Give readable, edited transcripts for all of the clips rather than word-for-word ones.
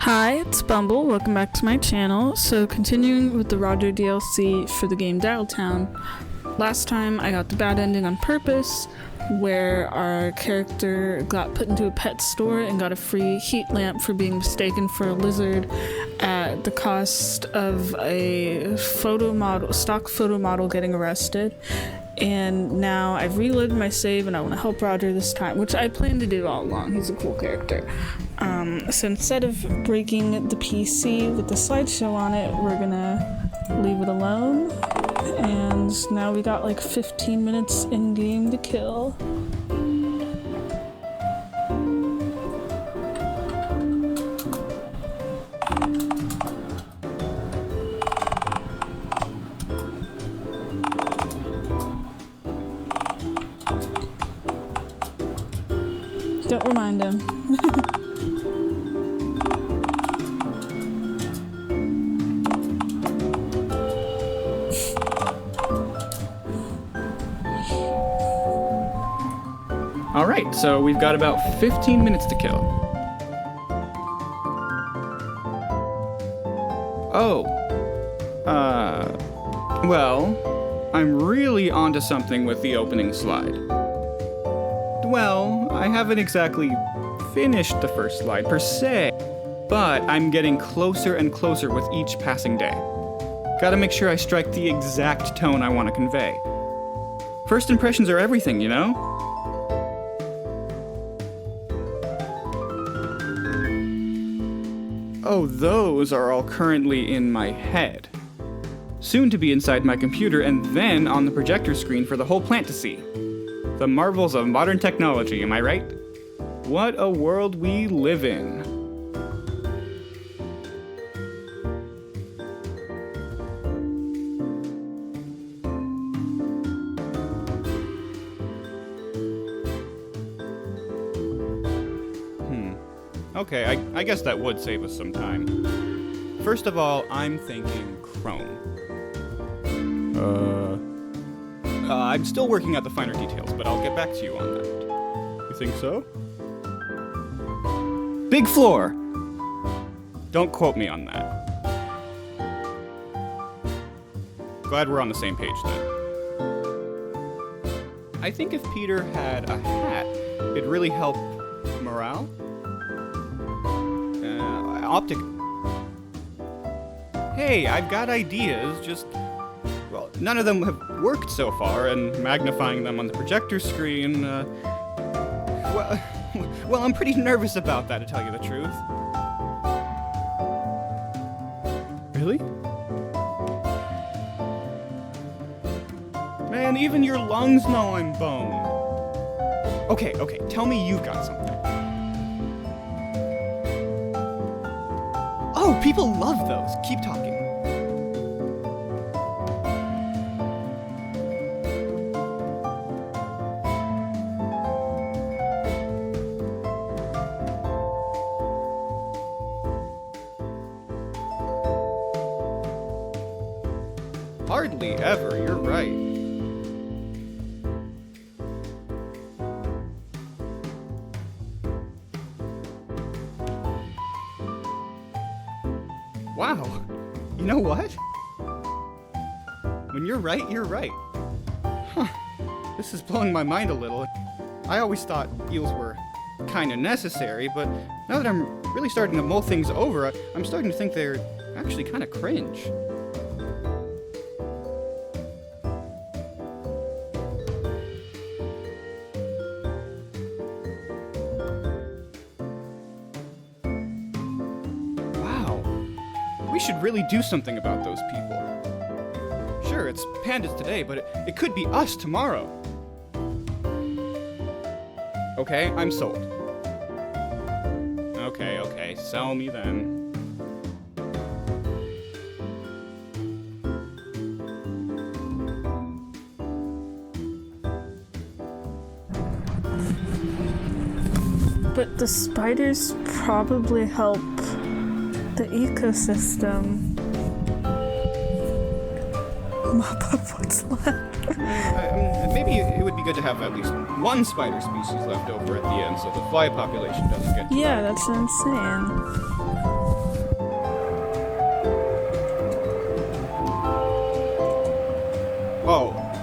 Hi, it's Bumble. Welcome back to my channel. So continuing with the Roger DLC for the game Dialtown. Last time I got the bad ending on purpose, where our character got put into a pet store and got a free heat lamp for being mistaken for a lizard at the cost of a stock photo model getting arrested. And now I've reloaded my save and I want to help Roger this time, which I plan to do all along. He's a cool character. So instead of breaking the PC with the slideshow on it, we're gonna leave it alone. And now we got like 15 minutes in game to kill. Don't remind him. Alright, so we've got about 15 minutes to kill. Well, I'm really onto something with the opening slide. Well, I haven't exactly finished the first slide per se, but I'm getting closer and closer with each passing day. Gotta make sure I strike the exact tone I want to convey. First impressions are everything, you know? Oh, those are all currently in my head. Soon to be inside my computer and then on the projector screen for the whole plant to see. The marvels of modern technology, am I right? What a world we live in. Okay, I guess that would save us some time. First of all, I'm thinking Chrome. I'm still working out the finer details, but I'll get back to you on that. You think so? Big floor! Don't quote me on that. Glad we're on the same page then. I think if Peter had a hat, it'd really help morale? Optic. Hey, I've got ideas, just... well, none of them have worked so far, and magnifying them on the projector screen, well, I'm pretty nervous about that, to tell you the truth. Really? Man, even your lungs know I'm boned. Okay, tell me you've got something. Oh, people love those. Keep talking. Hardly ever, you're right. Wow, you know what? When you're right, you're right. Huh, this is blowing my mind a little. I always thought eels were kinda necessary, but now that I'm really starting to mull things over, I'm starting to think they're actually kinda cringe. We should really do something about those people. Sure, it's pandas today, but it could be us tomorrow. Okay, I'm sold. Okay, sell me then. But the spiders probably help the ecosystem. Mop up what's left. Maybe it would be good to have at least one spider species left over at the end so the fly population doesn't get too Yeah, bad. that's what I'm saying.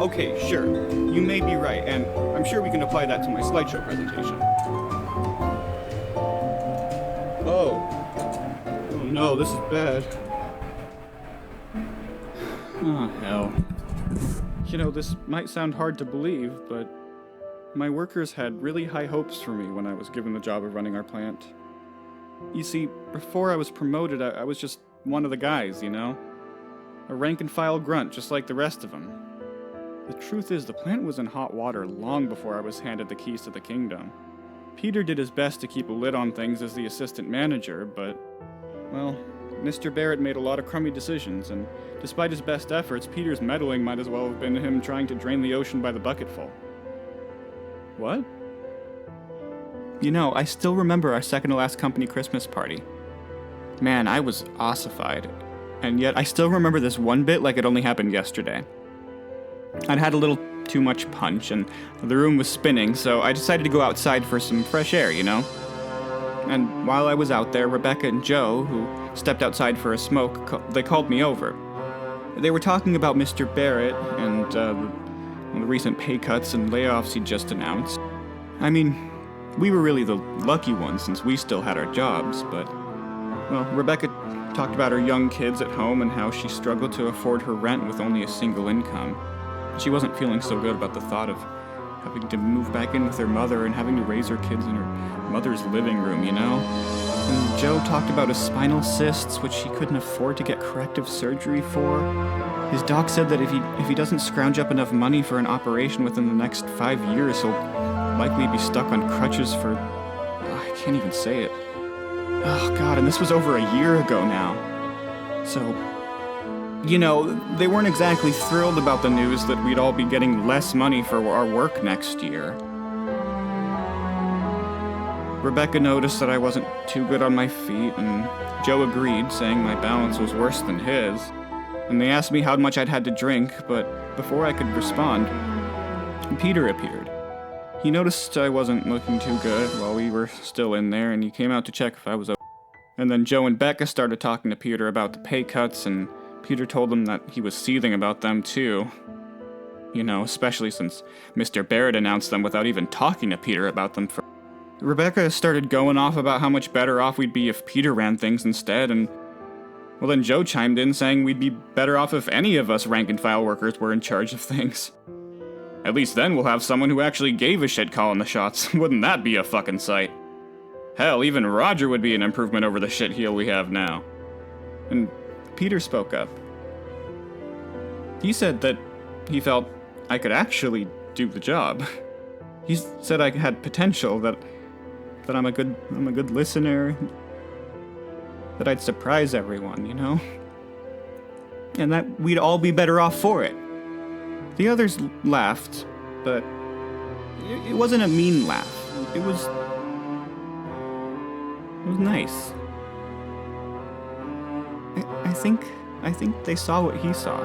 Okay, sure. You may be right, and I'm sure we can apply that to my slideshow presentation. Oh. Oh no, this is bad. Oh, hell. You know, this might sound hard to believe, but my workers had really high hopes for me when I was given the job of running our plant. You see, before I was promoted, I was just one of the guys, you know? A rank-and-file grunt, just like the rest of them. The truth is, the plant was in hot water long before I was handed the keys to the kingdom. Peter did his best to keep a lid on things as the assistant manager, but, well, Mr. Barrett made a lot of crummy decisions, and despite his best efforts, Peter's meddling might as well have been him trying to drain the ocean by the bucketful. What? You know, I still remember our second-to-last company Christmas party. Man, I was ossified. And yet, I still remember this one bit like it only happened yesterday. I'd had a little too much punch, and the room was spinning, so I decided to go outside for some fresh air, you know? And while I was out there, Rebecca and Joe, who stepped outside for a smoke, they called me over. They were talking about Mr. Barrett and the recent pay cuts and layoffs he'd just announced. I mean, we were really the lucky ones since we still had our jobs, but, well, Rebecca talked about her young kids at home and how she struggled to afford her rent with only a single income. She wasn't feeling so good about the thought of having to move back in with her mother and having to raise her kids in her mother's living room, you know? And Joe talked about his spinal cysts, which he couldn't afford to get corrective surgery for. His doc said that if he doesn't scrounge up enough money for an operation within the next 5 years, he'll likely be stuck on crutches for... I can't even say it. Oh, God, and this was over a year ago now. So, you know, they weren't exactly thrilled about the news that we'd all be getting less money for our work next year. Rebecca noticed that I wasn't too good on my feet, and Joe agreed, saying my balance was worse than his. And they asked me how much I'd had to drink, but before I could respond, Peter appeared. He noticed I wasn't looking too good while we were still in there, and he came out to check if I was okay. And then Joe and Becca started talking to Peter about the pay cuts, and Peter told them that he was seething about them too. You know, especially since Mr. Barrett announced them without even talking to Peter about them first. Rebecca started going off about how much better off we'd be if Peter ran things instead, and well, then Joe chimed in saying we'd be better off if any of us rank-and-file workers were in charge of things. At least then we'll have someone who actually gave a shit calling the shots. Wouldn't that be a fucking sight? Hell, even Roger would be an improvement over the shitheel we have now. And Peter spoke up. He said that he felt I could actually do the job. He said I had potential, that I'm a good listener, that I'd surprise everyone, you know? And that we'd all be better off for it. The others laughed, but it wasn't a mean laugh. It was nice. I think they saw what he saw.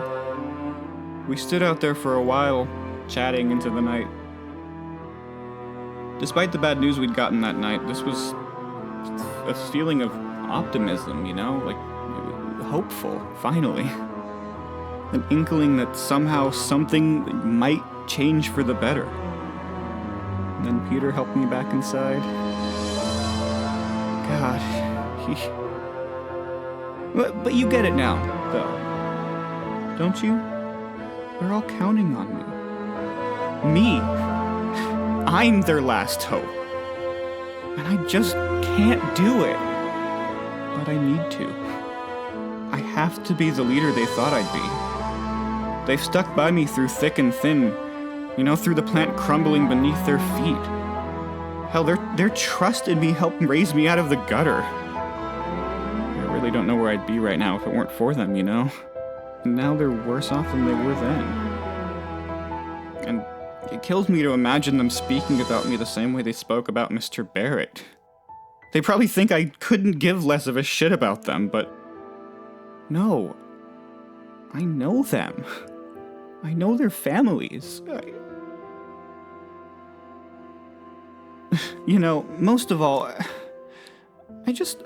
We stood out there for a while, chatting into the night. Despite the bad news we'd gotten that night, this was a feeling of optimism, you know? Like, hopeful, finally. An inkling that somehow something might change for the better. And then Peter helped me back inside. God, But you get it now, though. Don't you? They're all counting on me. Me! I'm their last hope. And I just can't do it. But I need to. I have to be the leader they thought I'd be. They've stuck by me through thick and thin, you know, through the plant crumbling beneath their feet. Hell, their trust in me helped raise me out of the gutter. I really don't know where I'd be right now if it weren't for them, you know? And now they're worse off than they were then. And it kills me to imagine them speaking about me the same way they spoke about Mr. Barrett. They probably think I couldn't give less of a shit about them, but... No. I know them. I know their families. You know, most of all,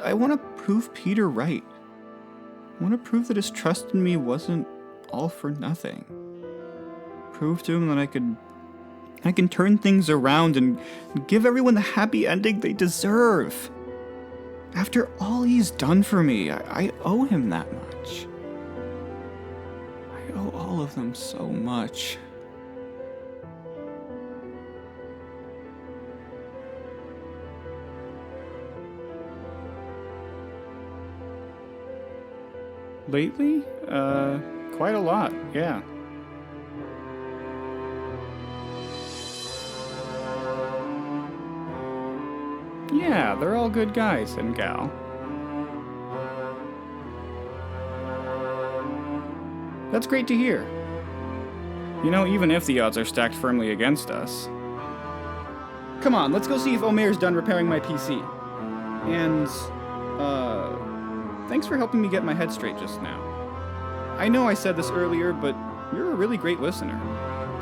I want to prove Peter right. I want to prove that his trust in me wasn't all for nothing. prove to him that I can turn things around and give everyone the happy ending they deserve. After all he's done for me, I owe him that much. I owe all of them so much. Lately? Quite a lot, yeah. Yeah, they're all good guys and gal. That's great to hear. You know, even if the odds are stacked firmly against us. Come on, let's go see if Omer's done repairing my PC. And, thanks for helping me get my head straight just now. I know I said this earlier, but you're a really great listener.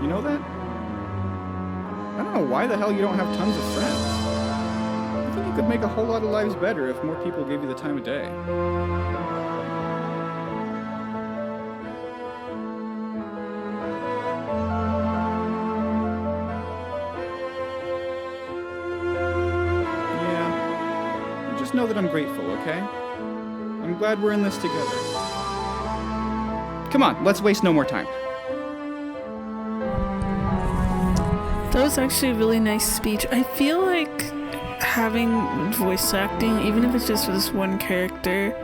You know that? I don't know why the hell you don't have tons of friends. I think you could make a whole lot of lives better if more people gave you the time of day. Yeah. Just know that I'm grateful, okay? I'm glad we're in this together. Come on, let's waste no more time. That was actually a really nice speech. I feel like having voice acting, even if it's just for this one character,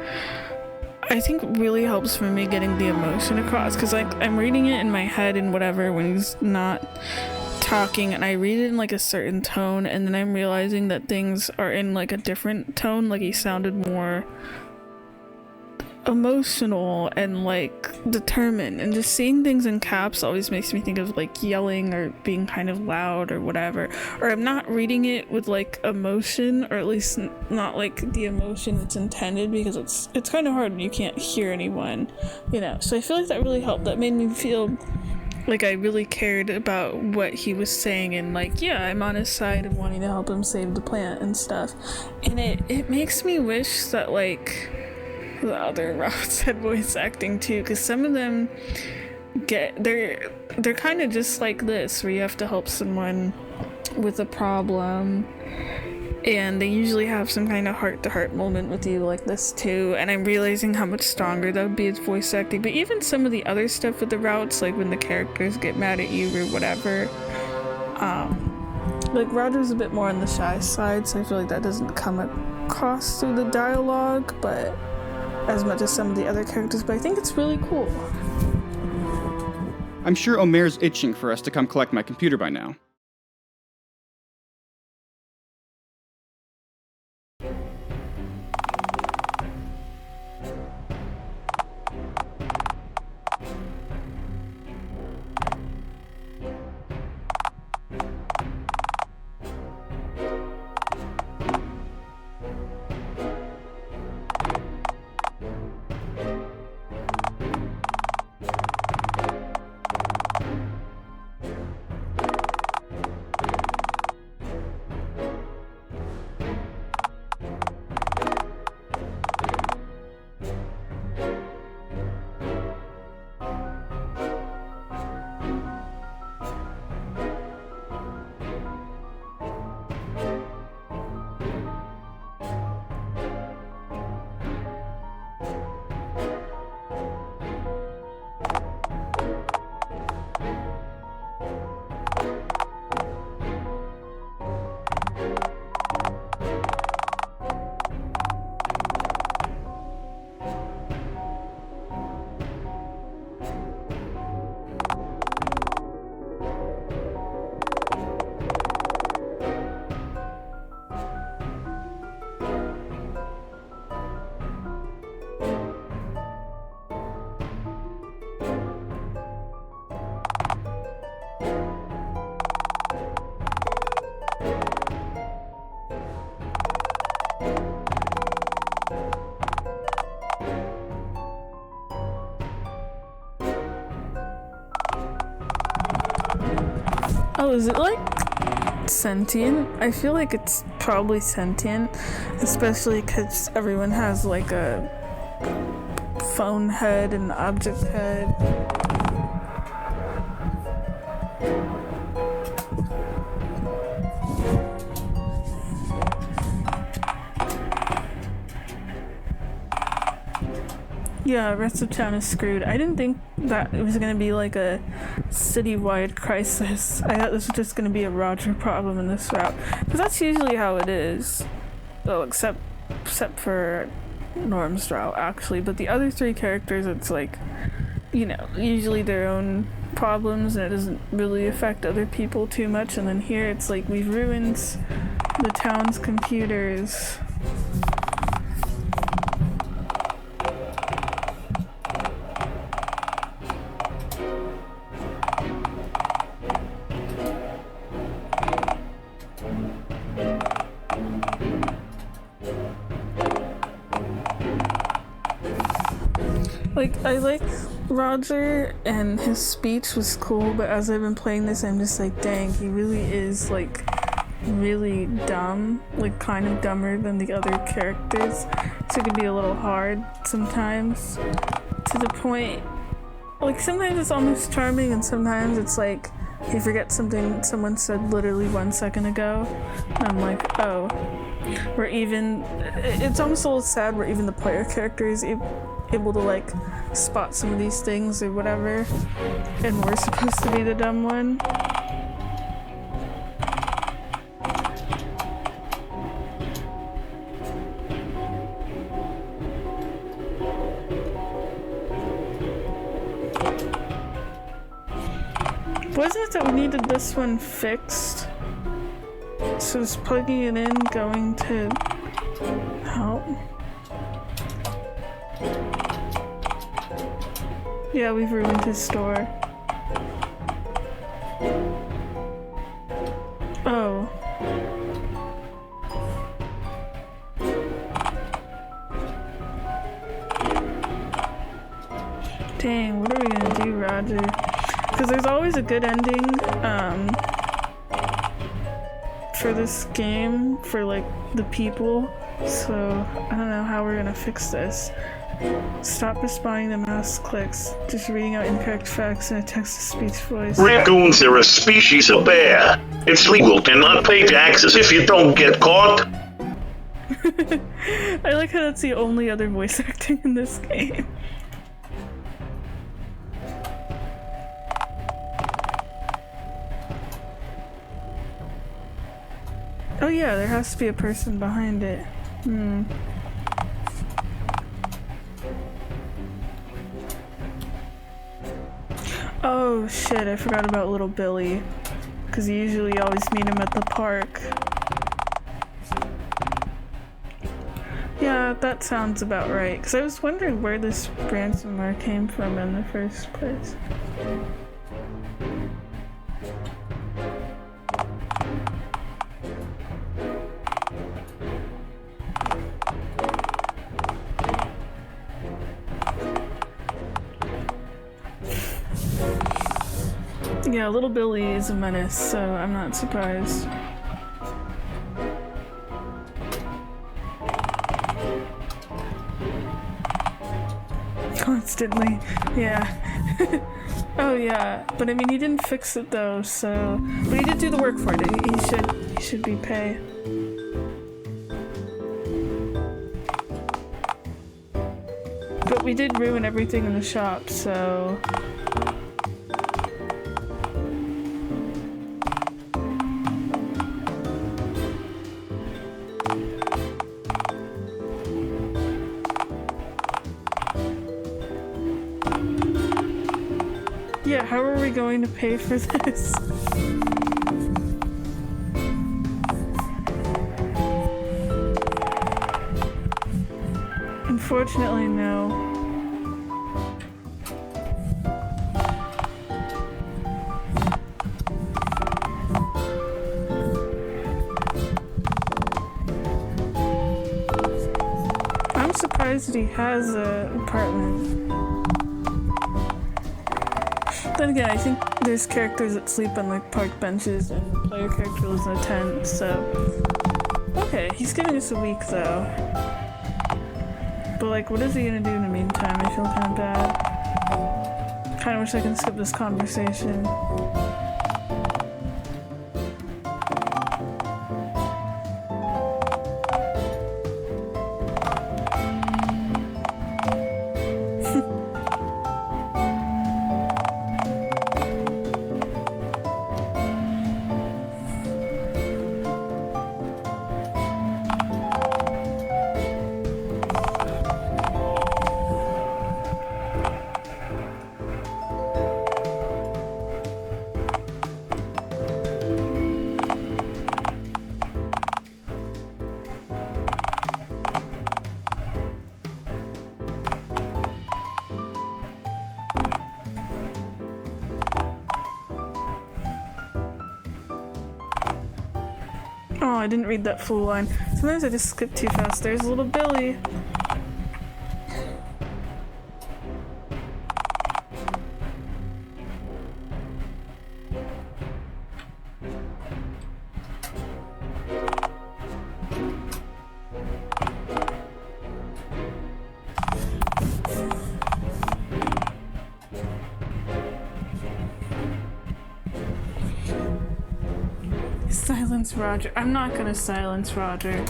I think really helps for me getting the emotion across, because like I'm reading it in my head and whatever when he's not talking, and I read it in like a certain tone, and then I'm realizing that things are in like a different tone, like he sounded more emotional and like determined, and just seeing things in caps always makes me think of like yelling or being kind of loud or whatever, or I'm not reading it with like emotion, or at least not like the emotion it's intended, because it's kind of hard when you can't hear anyone, you know. So I feel like that really helped. That made me feel like I really cared about what he was saying, and like, yeah, I'm on his side of wanting to help him save the plant and stuff. And it makes me wish that like the other routes had voice acting too, because some of them they're kind of just like this, where you have to help someone with a problem, and they usually have some kind of heart-to-heart moment with you like this too, and I'm realizing how much stronger that would be as voice acting. But even some of the other stuff with the routes, like when the characters get mad at you or whatever, like Roger's a bit more on the shy side, so I feel like that doesn't come across through the dialogue, but as much as some of the other characters, but I think it's really cool. I'm sure Omer's itching for us to come collect my computer by now. Oh, is it like sentient? I feel like it's probably sentient, especially because everyone has like a phone head and object head. Yeah, rest of town is screwed. I didn't think that it was gonna be like a citywide crisis. I thought this was just gonna be a Roger problem in this route, because that's usually how it is. Well, except for Norm's route actually. But the other three characters, it's like, you know, usually their own problems, and it doesn't really affect other people too much. And then here, it's like we've ruined the town's computers. Like, I like Roger, and his speech was cool, but as I've been playing this, I'm just like, dang, he really is, like, really dumb. Like, kind of dumber than the other characters. So it can be a little hard sometimes. To the point, like, sometimes it's almost charming, and sometimes it's like, he forgets something someone said literally 1 second ago. And I'm like, oh. Or even, it's almost a little sad where even the player character is able to like spot some of these things or whatever, and we're supposed to be the dumb one. Wasn't it that we needed this one fixed? So is plugging it in going to help? Yeah, we've ruined his store. Oh. Dang, what are we gonna do, Roger? Because there's always a good ending, for this game, for like the people. So I don't know how we're gonna fix this. Stop responding to mouse clicks. Just reading out incorrect facts in a text-to-speech voice. Raccoons are a species of bear. It's legal to not pay taxes if you don't get caught. I like how that's the only other voice acting in this game. Oh yeah, there has to be a person behind it. Oh shit, I forgot about little Billy. Because you usually always meet him at the park. Yeah, that sounds about right. Because I was wondering where this ransomware came from in the first place. Yeah, little Billy is a menace, so I'm not surprised. Constantly, yeah. Oh yeah, but I mean, he didn't fix it though, so... But he did do the work for it. He should be paid. But we did ruin everything in the shop, so... Yeah, how are we going to pay for this? Unfortunately, no. I'm surprised that he has an apartment. Then again, I think there's characters that sleep on like park benches and the player character lives in a tent, so... Okay, he's giving us a week though. But like, what is he gonna do in the meantime? I feel kind of bad. Kinda wish I could skip this conversation. I didn't read that full line. Sometimes I just skip too fast. There's little Billy. Silence Roger. I'm not gonna silence Roger.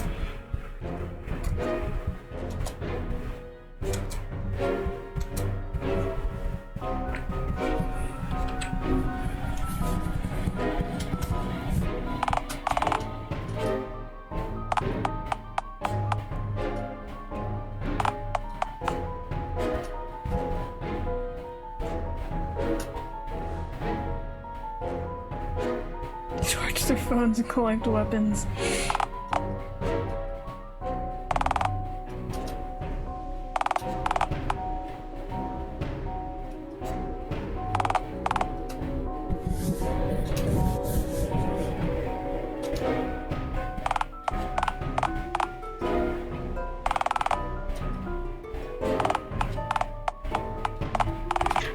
Charge their phones and collect weapons.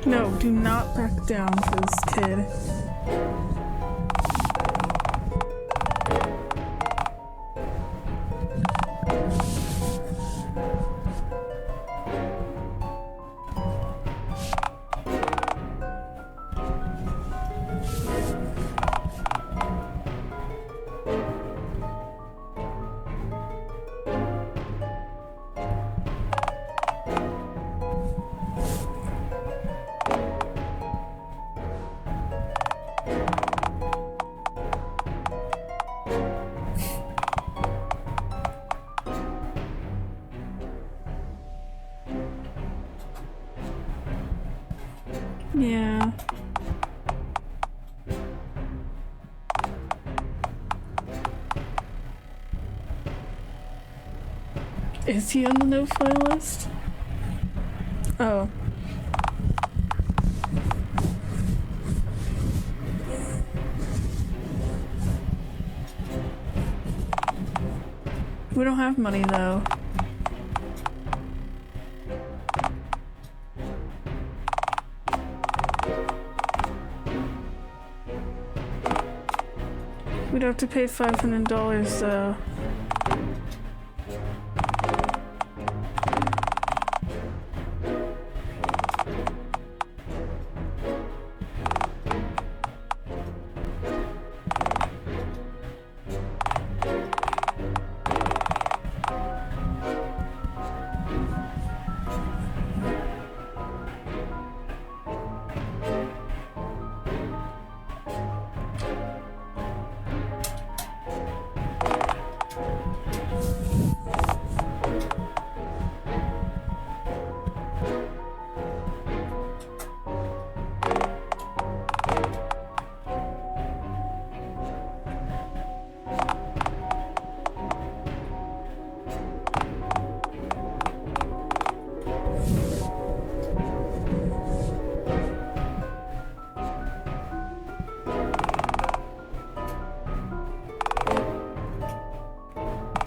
No, do not back down for this kid. Yeah. Is he on the no-fly list? Oh. We don't have money though. We'd have to pay $500 though.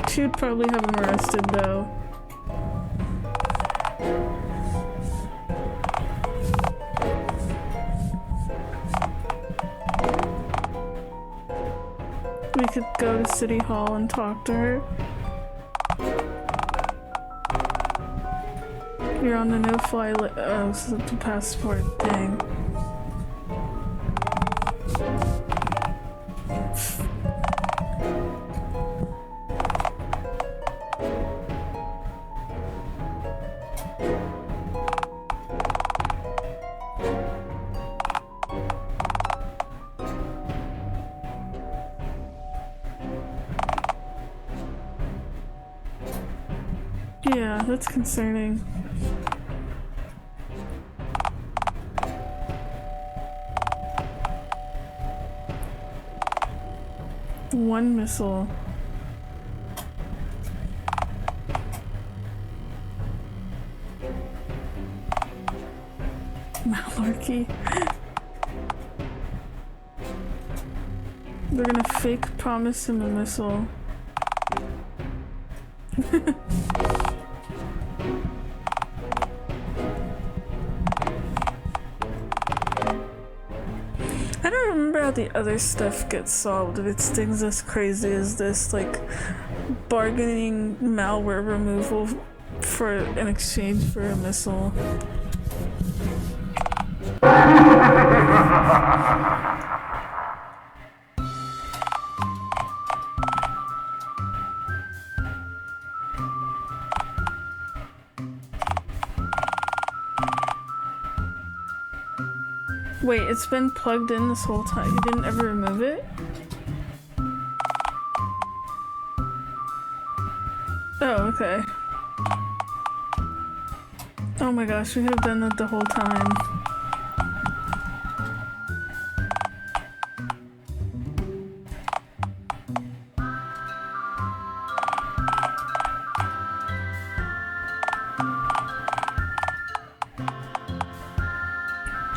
She'd probably have him arrested though. We could go to City Hall and talk to her. You're on the no-fly list. Oh, so the passport thing. Yeah, that's concerning. One missile. Malarkey. They're gonna fake promise him a missile. I don't remember how the other stuff gets solved. If it's things as crazy as this, like bargaining malware removal for in exchange for a missile. Wait, it's been plugged in this whole time. You didn't ever remove it? Oh, okay. Oh my gosh, we could have done that the whole time.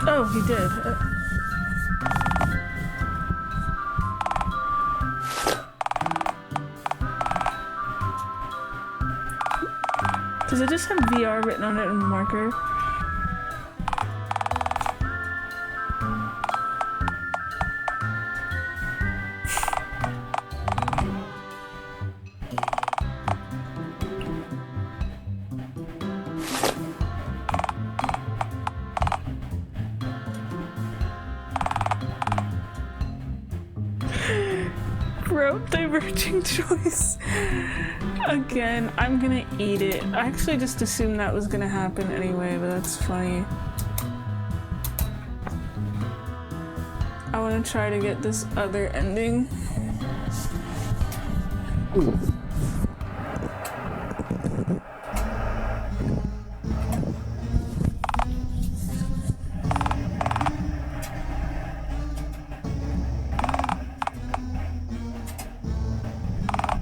Oh, he did. Does it just have VR written on it in marker? Route diverging choice. Again, I'm gonna eat it. I actually just assumed that was gonna happen anyway, but that's funny. I wanna try to get this other ending.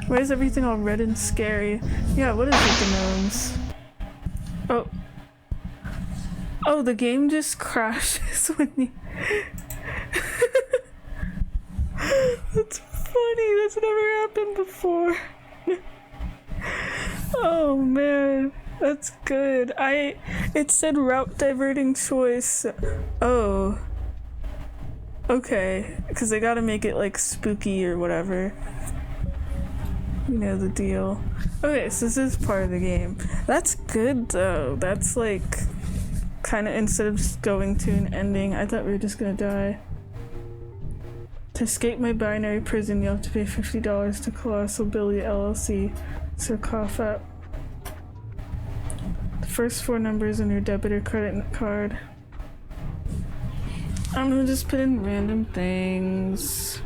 Why is everything all red and scary? Yeah, what is with the gnomes? Oh. Oh, the game just crashes when you... That's funny, that's never happened before. Oh man, that's good. It said route diverting choice. Oh. Okay, because they gotta make it like spooky or whatever. You know the deal. Okay, so this is part of the game. That's good though. That's like kind of, instead of just going to an ending, I thought we were just gonna die. To escape my binary prison, you have to pay $50 to Colossal Billy LLC. So cough up. The first 4 numbers on your debit or credit card. I'm gonna just put in random things.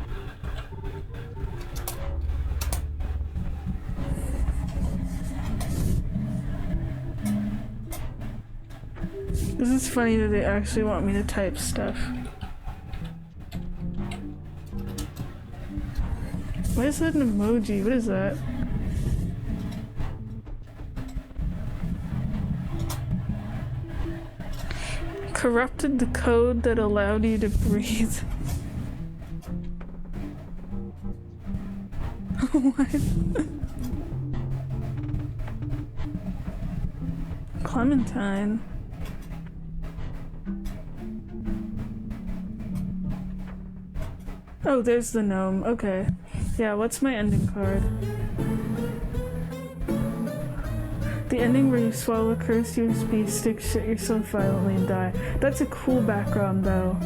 This is funny that they actually want me to type stuff. Why is that an emoji? What is that? Corrupted the code that allowed you to breathe. What? Clementine. Oh, there's the gnome. Okay. Yeah, what's my ending card? The ending where you swallow a cursed USB stick, shit yourself violently, and die. That's a cool background, though.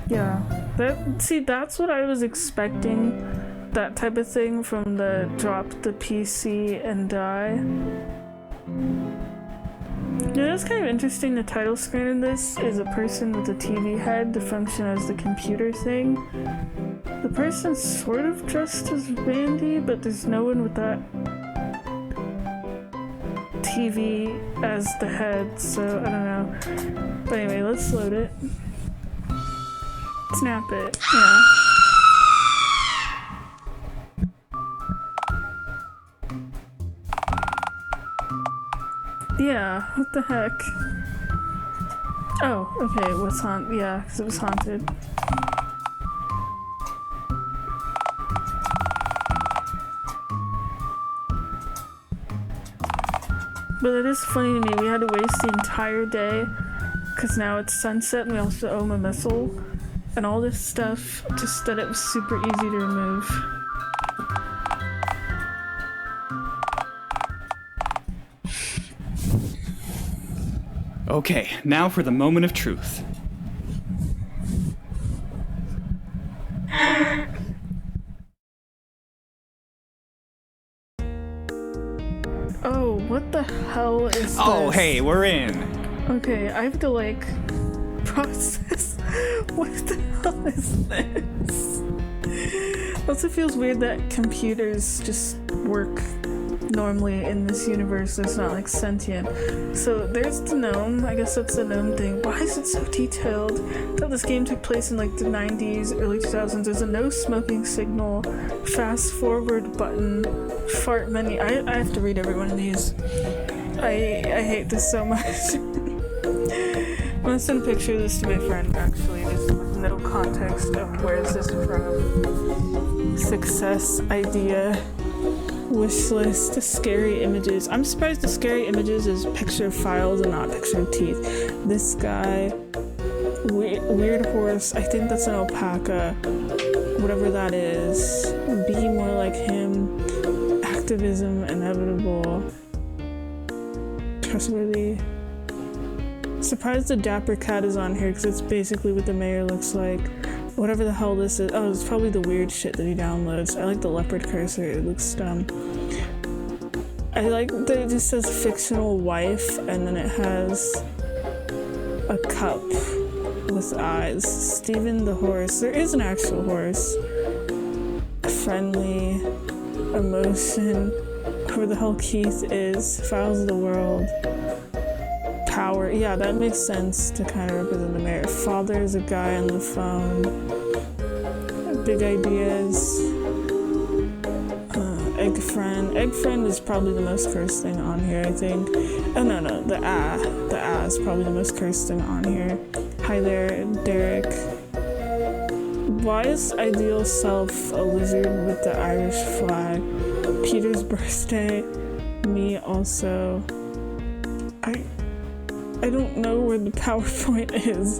Yeah. That's what I was expecting. That type of thing from the drop the PC and die. Yeah, that's kind of interesting. The title screen in this is a person with a TV head to function as the computer thing. The person's sort of dressed as Vandy, but there's no one with that TV as the head, so I don't know. But anyway, let's load it. Snap it, yeah. Yeah, what the heck? Oh, okay, it was haunted. Yeah, because it was haunted. But it is funny to me, we had to waste the entire day because now it's sunset and we also owe him a missile and all this stuff just that it was super easy to remove. Okay, now for the moment of truth. Oh, what the hell is this? Oh, hey, we're in. Okay, I have to like process. What the hell is this? Also feels weird that computers just work normally in this universe. It's not like sentient. So there's the gnome. I guess that's the gnome thing. Why is it so detailed? I thought this game took place in like the 90s, early 2000s. There's a no smoking signal, fast forward button, fart menu. I have to read every one of these. I hate this so much. I'm gonna send a picture of this to my friend actually, just with no context of where is this from. Success, idea, wish list, scary images. I'm surprised the scary images is picture of files and not picture of teeth. This guy, weird horse, I think that's an alpaca, whatever that is. Be more like him, activism, inevitable, trustworthy. Surprised the dapper cat is on here because it's basically what the mayor looks like. Whatever the hell this is. Oh, it's probably the weird shit that he downloads. I like the leopard cursor, it looks dumb. I like that it just says fictional wife and then it has a cup with eyes. Steven the horse. There is an actual horse. Friendly. Emotion. Who the hell Keith is. Files of the world. Power. Yeah, that makes sense to kind of represent the mayor. Father is a guy on the phone. Big ideas. Egg friend. Egg friend is probably the most cursed thing on here, I think. Oh no, the ah is probably the most cursed thing on here. Hi there, Derek. Why is ideal self a lizard with the Irish flag? Peter's birthday. Me also. I don't know where the PowerPoint is.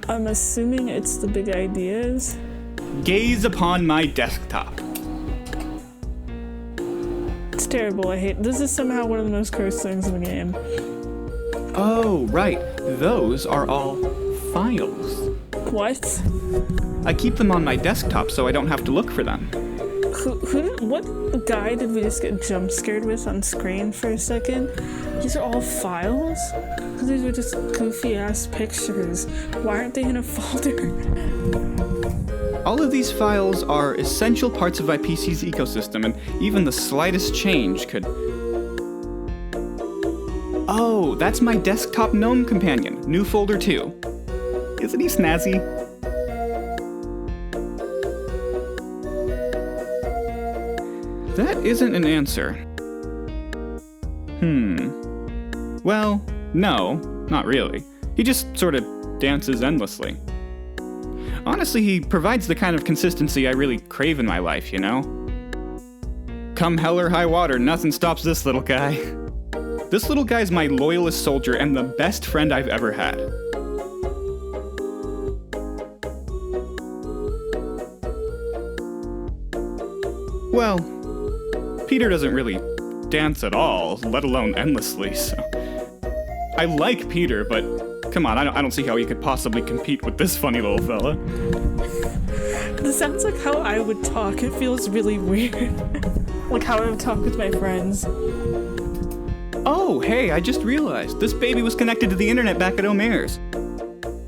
I'm assuming it's the big ideas. Gaze upon my desktop. It's terrible, I hate. This is somehow one of the most cursed things in the game. Oh, right. Those are all files. What? I keep them on my desktop so I don't have to look for them. What guy did we just get jump scared with on screen for a second? These are all files? Because these are just goofy ass pictures. Why aren't they in a folder? All of these files are essential parts of my PC's ecosystem, and even the slightest change could... Oh, that's my desktop gnome companion. New folder 2. Isn't he snazzy? That isn't an answer. Well, no, not really. He just sort of dances endlessly. Honestly, he provides the kind of consistency I really crave in my life, you know? Come hell or high water, nothing stops this little guy. This little guy's my loyalist soldier and the best friend I've ever had. Well, Peter doesn't really dance at all, let alone endlessly, so... I like Peter, but come on, I don't see how he could possibly compete with this funny little fella. This sounds like how I would talk. It feels really weird. Like how I would talk with my friends. Oh, hey, I just realized. This baby was connected to the internet back at Omer's.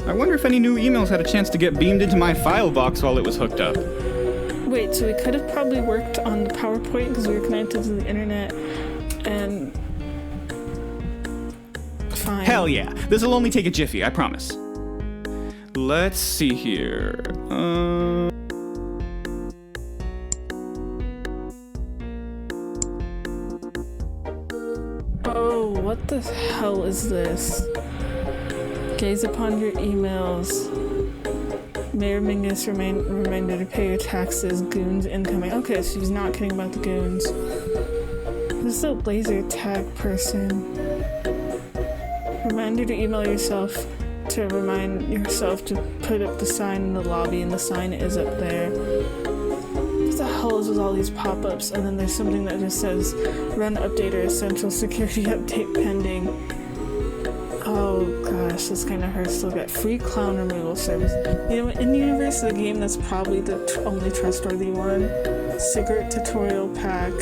I wonder if any new emails had a chance to get beamed into my file box while it was hooked up. Wait, so we could have probably worked on the PowerPoint because we were connected to the internet and... Fine. Hell yeah. This'll only take a jiffy, I promise. Let's see here. Oh, what the hell is this? Gaze upon your emails. Mayor Mingus reminder to pay your taxes. Goons incoming. Okay, so she's not kidding about the goons. Who's the laser tag person? Reminder to email yourself to remind yourself to put up the sign in the lobby, and the sign is up there. What the hell is with all these pop-ups? And then there's something that just says run update or essential security update pending. Oh gosh, this kind of hurts to look at. Free clown removal service. You know what, in the universe of the game, that's probably the only trustworthy one. Cigarette tutorial pack.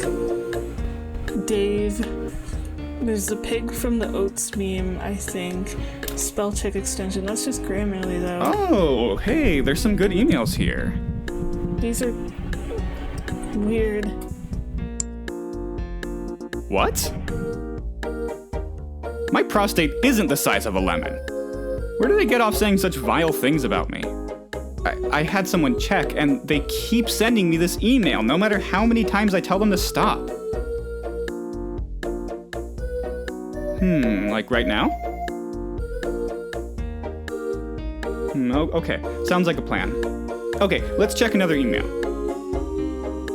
Dave. There's the pig from the oats meme, I think. Spell check extension. That's just Grammarly though. Oh, hey, there's some good emails here. These are weird. What? My prostate isn't the size of a lemon. Where do they get off saying such vile things about me? I had someone check, and they keep sending me this email, no matter how many times I tell them to stop. Like right now? Okay, sounds like a plan. Okay, let's check another email.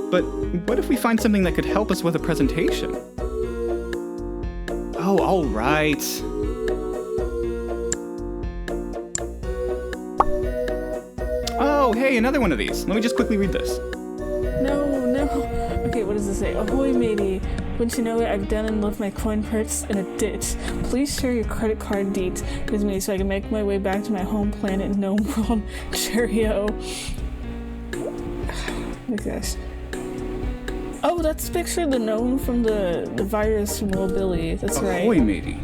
But what if we find something that could help us with a presentation? Oh, all right. Oh, hey, another one of these. Let me just quickly read this. No. Okay, what does it say? Ahoy, matey. Wouldn't you know it, I've done and left my coin purse in a ditch. Please share your credit card deets with me so I can make my way back to my home planet, Gnome World. Cheerio. Oh my gosh. Oh, that's a picture of the gnome from the virus from Little Billy. That's right. Ahoy, matey.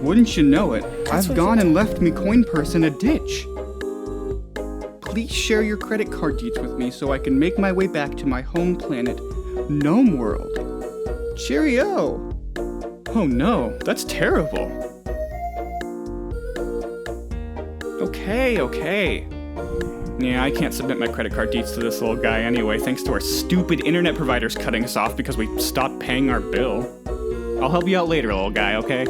Wouldn't you know it, I've gone and left me coin purse in a ditch. Please share your credit card deets with me so I can make my way back to my home planet, Gnome World. Cheerio! Oh no, that's terrible. Okay. Yeah, I can't submit my credit card deets to this little guy anyway, thanks to our stupid internet providers cutting us off because we stopped paying our bill. I'll help you out later, little guy, okay?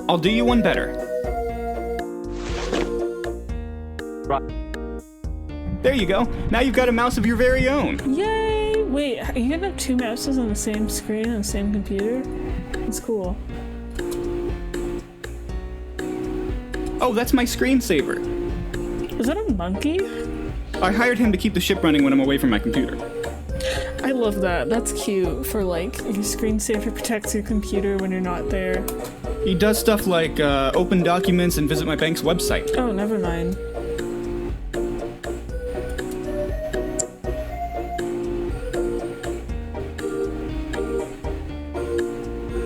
I'll do you one better. There you go. Now you've got a mouse of your very own. Yay! Wait, are you gonna have two mouses on the same screen on the same computer? That's cool. Oh, that's my screensaver. Is that a monkey? I hired him to keep the ship running when I'm away from my computer. I love that. That's cute for like, your screensaver protects your computer when you're not there. He does stuff like open documents and visit my bank's website. Oh, never mind.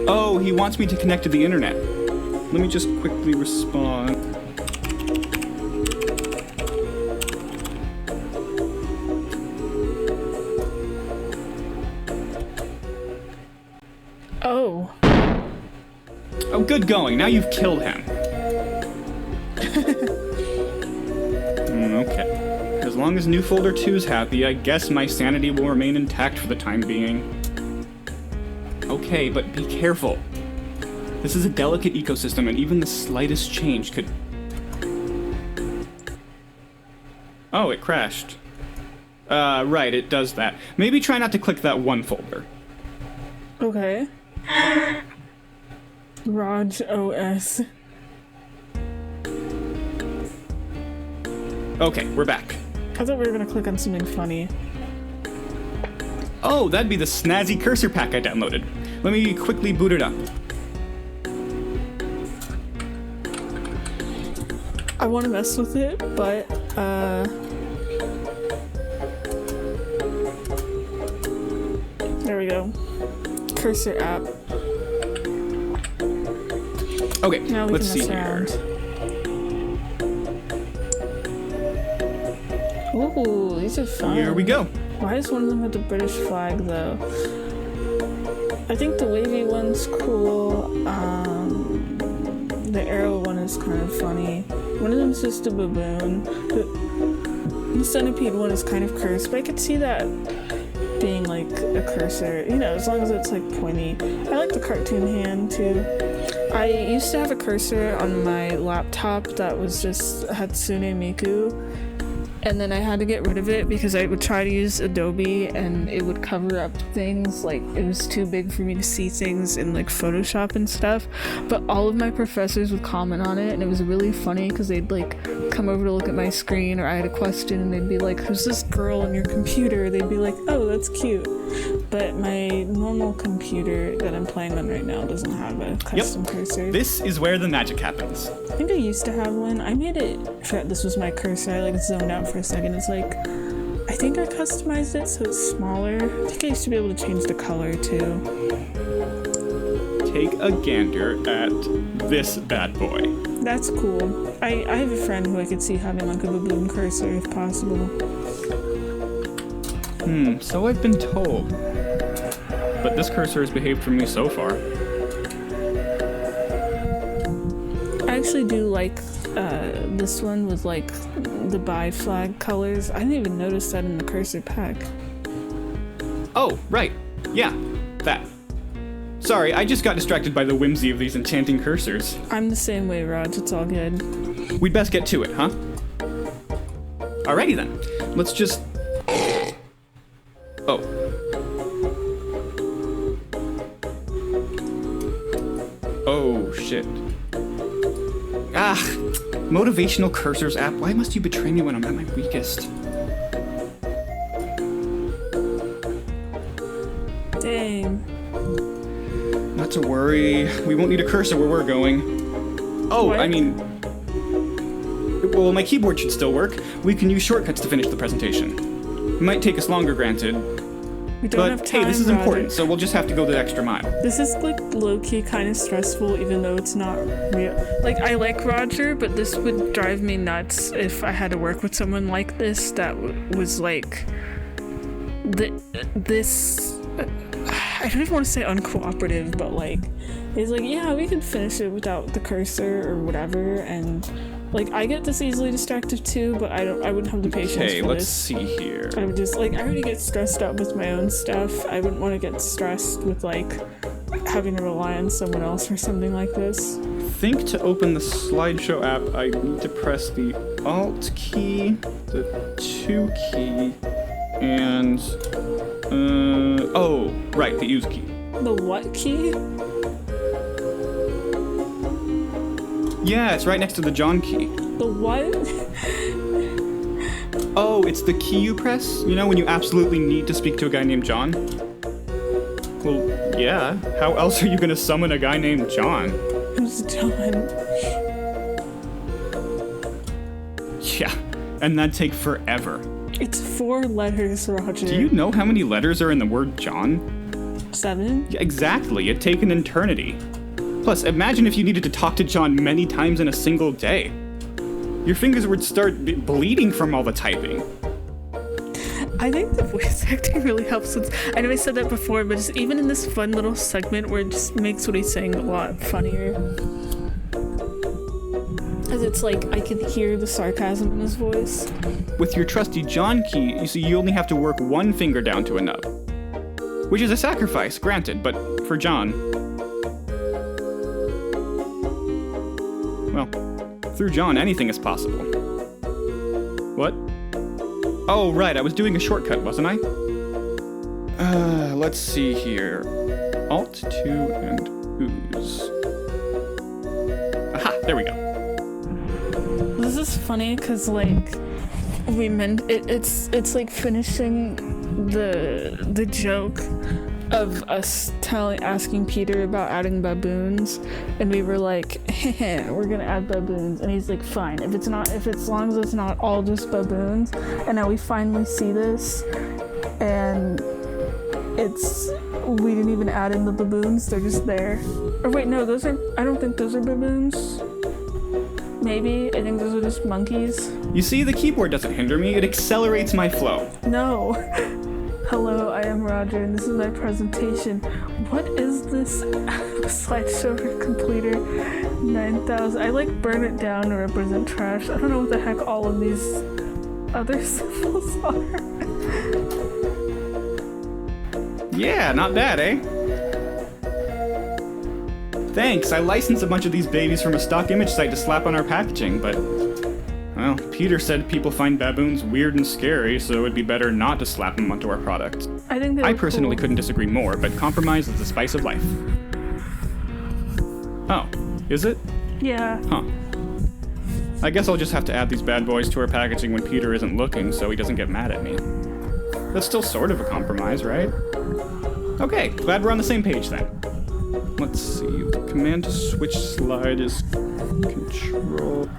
Oh, he wants me to connect to the internet. Let me just quickly respond. Oh. Oh, good going. Now you've killed him. Okay. As long as new folder 2's happy, I guess my sanity will remain intact for the time being. Okay, but be careful. This is a delicate ecosystem, and even the slightest change could... Oh, it crashed. Right, it does that. Maybe try not to click that one folder. Okay. Raj OS. Okay, we're back. I thought we were gonna click on something funny. Oh, that'd be the snazzy cursor pack I downloaded. Let me quickly boot it up. I want to mess with it, but, there we go. Cursor app. Okay, Now we let's can see mess here. around. Ooh, these are fun. Here we go. Why does one of them have the British flag, though? I think the wavy one's cool. The arrow one is kind of funny. One of them's just a baboon. The centipede one is kind of cursed, but I could see that being like a cursor. You know, as long as it's like pointy. I like the cartoon hand too. I used to have a cursor on my laptop that was just Hatsune Miku, and then I had to get rid of it because I would try to use Adobe and it would cover up things, like it was too big for me to see things in like Photoshop and stuff. But all of my professors would comment on it, and it was really funny because they'd like come over to look at my screen, or I had a question and they'd be like, "Who's this girl on your computer?" They'd be like, "Oh, that's cute." But my normal computer that I'm playing on right now doesn't have a custom cursor. This is where the magic happens. I think I used to have one. I made it, this was my cursor, I like zoned out for a second. It's like, I think I customized it so it's smaller. I think I used to be able to change the color too. Take a gander at this bad boy. That's cool. I have a friend who I could see having like a baboon cursor if possible. So I've been told. But this cursor has behaved for me so far. I actually do like this one with like the bi flag colors. I didn't even notice that in the cursor pack. Oh, right. Yeah, that. Sorry, I just got distracted by the whimsy of these enchanting cursors. I'm the same way, Raj. It's all good. We'd best get to it, huh? Alrighty then. Let's just... Oh. Oh, shit. Ah! Motivational Cursors app, why must you betray me when I'm at my weakest? Dang. Not to worry. We won't need a cursor where we're going. Oh, What? I mean... Well, my keyboard should still work. We can use shortcuts to finish the presentation. It might take us longer, granted. We don't have But time, hey, this is Raj. important, so we'll just have to go the extra mile. This is like low-key kind of stressful, even though it's not real. Like, I like Roger, but this would drive me nuts if I had to work with someone like this that was like this. I don't even want to say uncooperative, but like, he's like, yeah, we can finish it without the cursor or whatever, and like, I get this easily distracted too, but I wouldn't have the patience Okay, for let's this. see here. I would just, like, I already get stressed out with my own stuff. I wouldn't want to get stressed with, like, having to rely on someone else for something like this. I think to open the slideshow app, I need to press the Alt key, the 2 key, and, oh, right, the Use key. The what key? Yeah, it's right next to the John key. The what? Oh, it's the key you press? You know, when you absolutely need to speak to a guy named John? Well, yeah. How else are you gonna summon a guy named John? Who's John? Yeah, and that'd take forever. It's 4 letters, Roger. Do you know how many letters are in the word John? 7? Yeah, exactly, it'd take an eternity. Plus, imagine if you needed to talk to John many times in a single day. Your fingers would start bleeding from all the typing. I think the voice acting really helps with, I know I said that before, but just even in this fun little segment where it just makes what he's saying a lot funnier. Because it's like, I can hear the sarcasm in his voice. With your trusty John key, you see, you only have to work one finger down to a nub. Which is a sacrifice, granted, but for John... Well, through John, anything is possible. What? Oh, right, I was doing a shortcut, wasn't I? Let's see here. Alt 2 and ooze. Aha, there we go. This is funny because like we meant it's like finishing the joke of us asking Peter about adding baboons, and we were like, we're gonna add baboons, and he's like, fine, if as long as it's not all just baboons. And now we finally see this, and we didn't even add in the baboons, they're just there. Or wait, no, I don't think those are baboons. Maybe, I think those are just monkeys. You see, the keyboard doesn't hinder me, it accelerates my flow. No. Hello, I am Roger, and this is my presentation. What is this? Slideshow completer 9000. I like burn it down to represent trash. I don't know what the heck all of these other symbols are. Yeah, not bad, eh? Thanks, I licensed a bunch of these babies from a stock image site to slap on our packaging, but... Well, Peter said people find baboons weird and scary, so it'd be better not to slap them onto our product. I personally couldn't disagree more, but compromise is the spice of life. Oh, is it? Yeah. Huh. I guess I'll just have to add these bad boys to our packaging when Peter isn't looking so he doesn't get mad at me. That's still sort of a compromise, right? Okay, glad we're on the same page then. Let's see, the command to switch slide is control...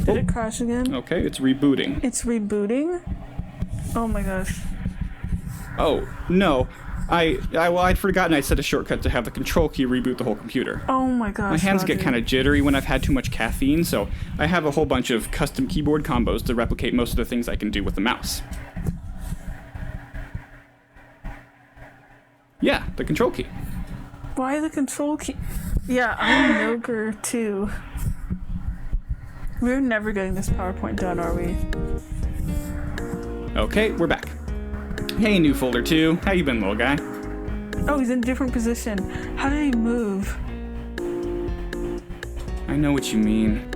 Did it crash again? Okay, it's rebooting. It's rebooting? Oh my gosh. Oh, no. I'd forgotten I set a shortcut to have the control key reboot the whole computer. Oh my gosh, My hands Roger. get kind of jittery when I've had too much caffeine, so I have a whole bunch of custom keyboard combos to replicate most of the things I can do with the mouse. Yeah, the control key. Why the control key? Yeah, I'm an ogre too. We're never getting this PowerPoint done, are we? Okay, we're back. Hey, new folder 2. How you been, little guy? Oh, he's in a different position. How did he move? I know what you mean.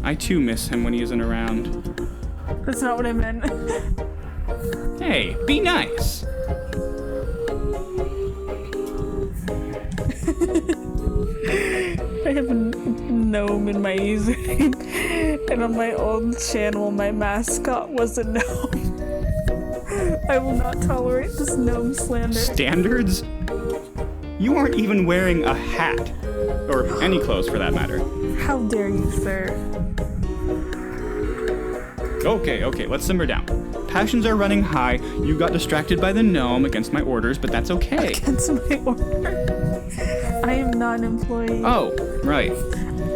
I too miss him when he isn't around. That's not what I meant. Hey, be nice. I have a gnome in my username, and on my old channel, my mascot was a gnome. I will not tolerate this gnome slander. Standards? You aren't even wearing a hat. Or any clothes for that matter. How dare you, sir? Okay, let's simmer down. Passions are running high. You got distracted by the gnome against my orders, but that's okay. Against my order. I am not an employee. Oh, right.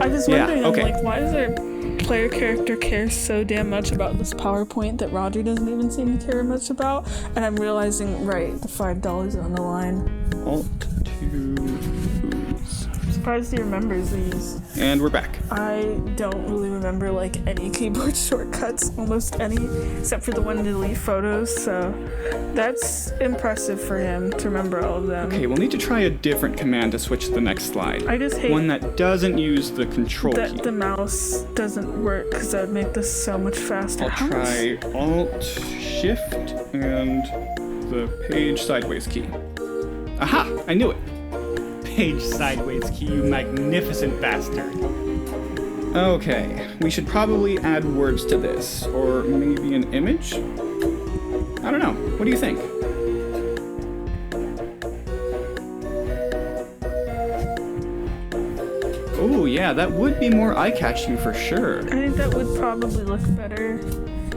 I was Yeah, wondering, okay. I'm like, why does our player character care so damn much about this PowerPoint that Roger doesn't even seem to care much about? And I'm realizing, right, the $5 on the line. Alt 2 foods. I'm surprised he remembers these. And we're back. I don't really remember like any keyboard shortcuts, almost any, except for the one to delete photos, so that's impressive for him to remember all of them. Okay, we'll need to try a different command to switch to the next slide. I just hate one that doesn't use the control that key. the mouse doesn't work, because that would make this so much faster. I'll How much- try Alt, Shift, and the page sideways key. Aha! I knew it! Page sideways key, you magnificent bastard. Okay, we should probably add words to this, or maybe an image? I don't know. What do you think? Oh yeah, that would be more eye-catching for sure. I think that would probably look better.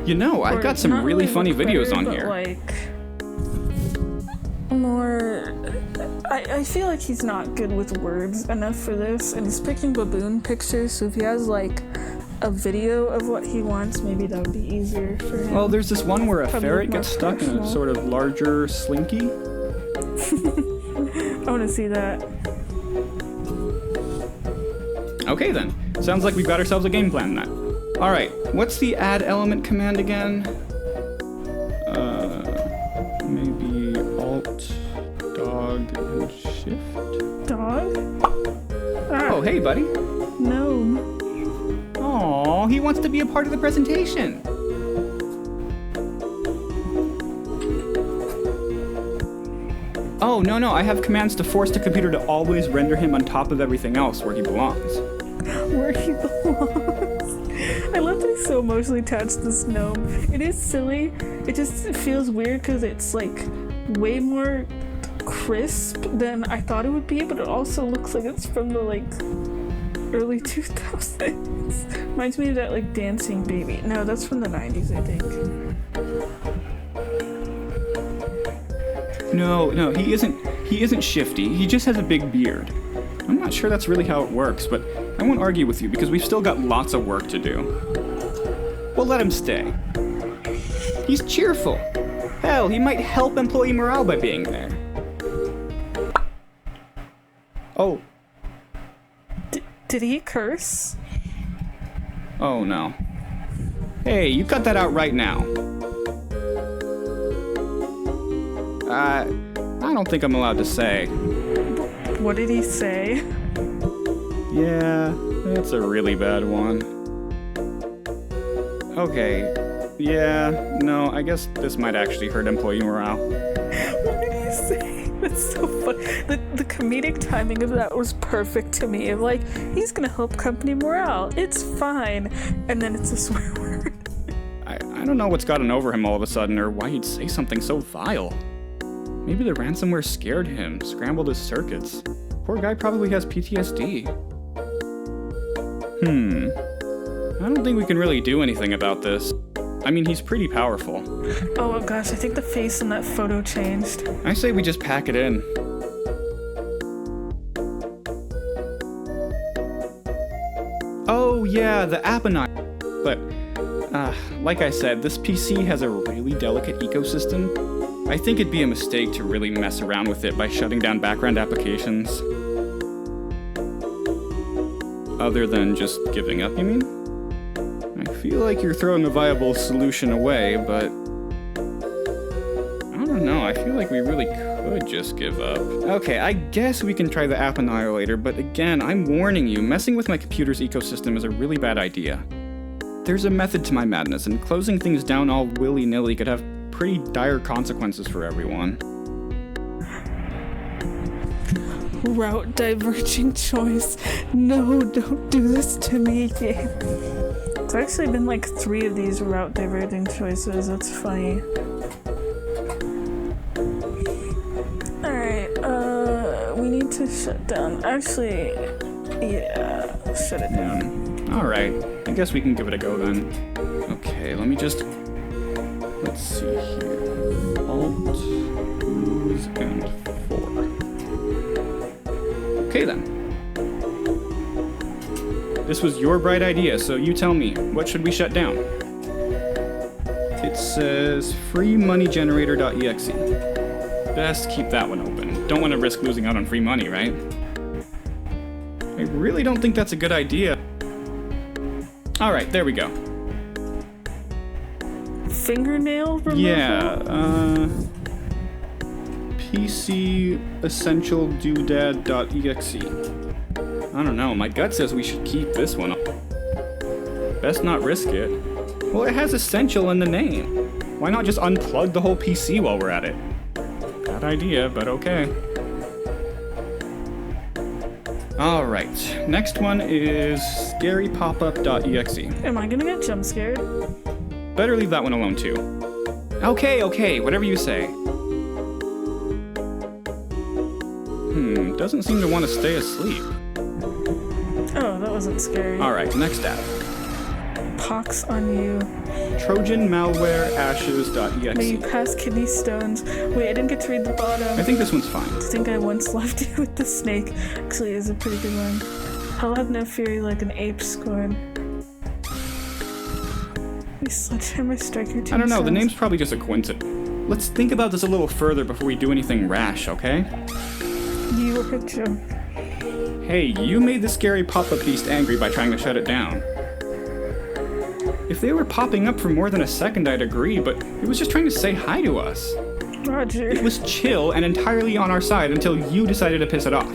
You know, I've Or got some not really funny look videos better, on but, here. like, more... I feel like he's not good with words enough for this, and he's picking baboon pictures, so if he has, like, a video of what he wants, maybe that would be easier for him. Well, there's this one where a Probably ferret more gets stuck in a professional. sort of larger slinky. I want to see that. Okay then. Sounds like we've got ourselves a game plan then. Alright, what's the add element command again? Maybe Alt, Dog, and Shift? Dog? Ah, Oh, hey buddy. gnome. Aw, he wants to be a part of the presentation. Oh, no, I have commands to force the computer to always render him on top of everything else where he belongs. Where he belongs. I love that he's so emotionally attached to this gnome. It is silly. It just feels weird because it's like way more crisp than I thought it would be, but it also looks like it's from the like early 2000s. Reminds me of that like dancing baby. No, that's from the 90s, I think. No, he isn't shifty. He just has a big beard. I'm not sure that's really how it works, but I won't argue with you because we've still got lots of work to do. We'll let him stay. He's cheerful. Hell, he might help employee morale by being there. Oh. Did he curse? Oh no. Hey, you cut that out right now. I don't think I'm allowed to say. What did he say? Yeah, that's a really bad one. Okay, yeah, no, I guess this might actually hurt employee morale. What did you say? That's so funny. The comedic timing of that was perfect to me. I'm like, he's gonna help company morale. It's fine. And then it's a swear word. I don't know what's gotten over him all of a sudden, or why he'd say something so vile. Maybe the ransomware scared him, scrambled his circuits. Poor guy probably has PTSD. I don't think we can really do anything about this. I mean, he's pretty powerful. Oh gosh, I think the face in that photo changed. I say we just pack it in. Oh yeah, the Appenine. But, like I said, this PC has a really delicate ecosystem. I think it'd be a mistake to really mess around with it by shutting down background applications. Other than just giving up, you mean? I feel like you're throwing a viable solution away, but I don't know, I feel like we really could just give up. Okay, I guess we can try the App Annihilator, but again, I'm warning you, messing with my computer's ecosystem is a really bad idea. There's a method to my madness, and closing things down all willy-nilly could have pretty dire consequences for everyone. Route diverging choice. No, don't do this to me, game. It's actually been like 3 of these route diverting choices. That's funny. Alright, we need to shut down. Actually, yeah, shut it down. Alright, I guess we can give it a go then. Okay, let me just... Let's see here. Alt, Cruise, and 4. Okay then. This was your bright idea, so you tell me, what should we shut down? It says freemoneygenerator.exe. Best keep that one open. Don't want to risk losing out on free money, right? I really don't think that's a good idea. Alright, there we go. Fingernail removal? Yeah, PC essential doodad.exe. I don't know, my gut says we should keep this one up. Best not risk it. Well, it has essential in the name. Why not just unplug the whole PC while we're at it? Bad idea, but okay. Alright, next one is scarypopup.exe. Am I gonna get jump scared? Better leave that one alone too. Okay, whatever you say. Doesn't seem to want to stay asleep. Oh, that wasn't scary. Alright, next app. Pox on you. Trojan malware ashes.exe. May you pass kidney stones. Wait, I didn't get to read the bottom. I think this one's fine. I think I once left you with the snake. Actually, is a pretty good one. I'll have no fury like an ape scorn. We sledgehammer strike your tombstones. I don't know, the name's probably just a coincidence. Let's think about this a little further before we do anything rash, okay? You were a joke. Hey, you made the scary pop-up beast angry by trying to shut it down. If they were popping up for more than a second, I'd agree, but it was just trying to say hi to us. Roger. It was chill and entirely on our side until you decided to piss it off.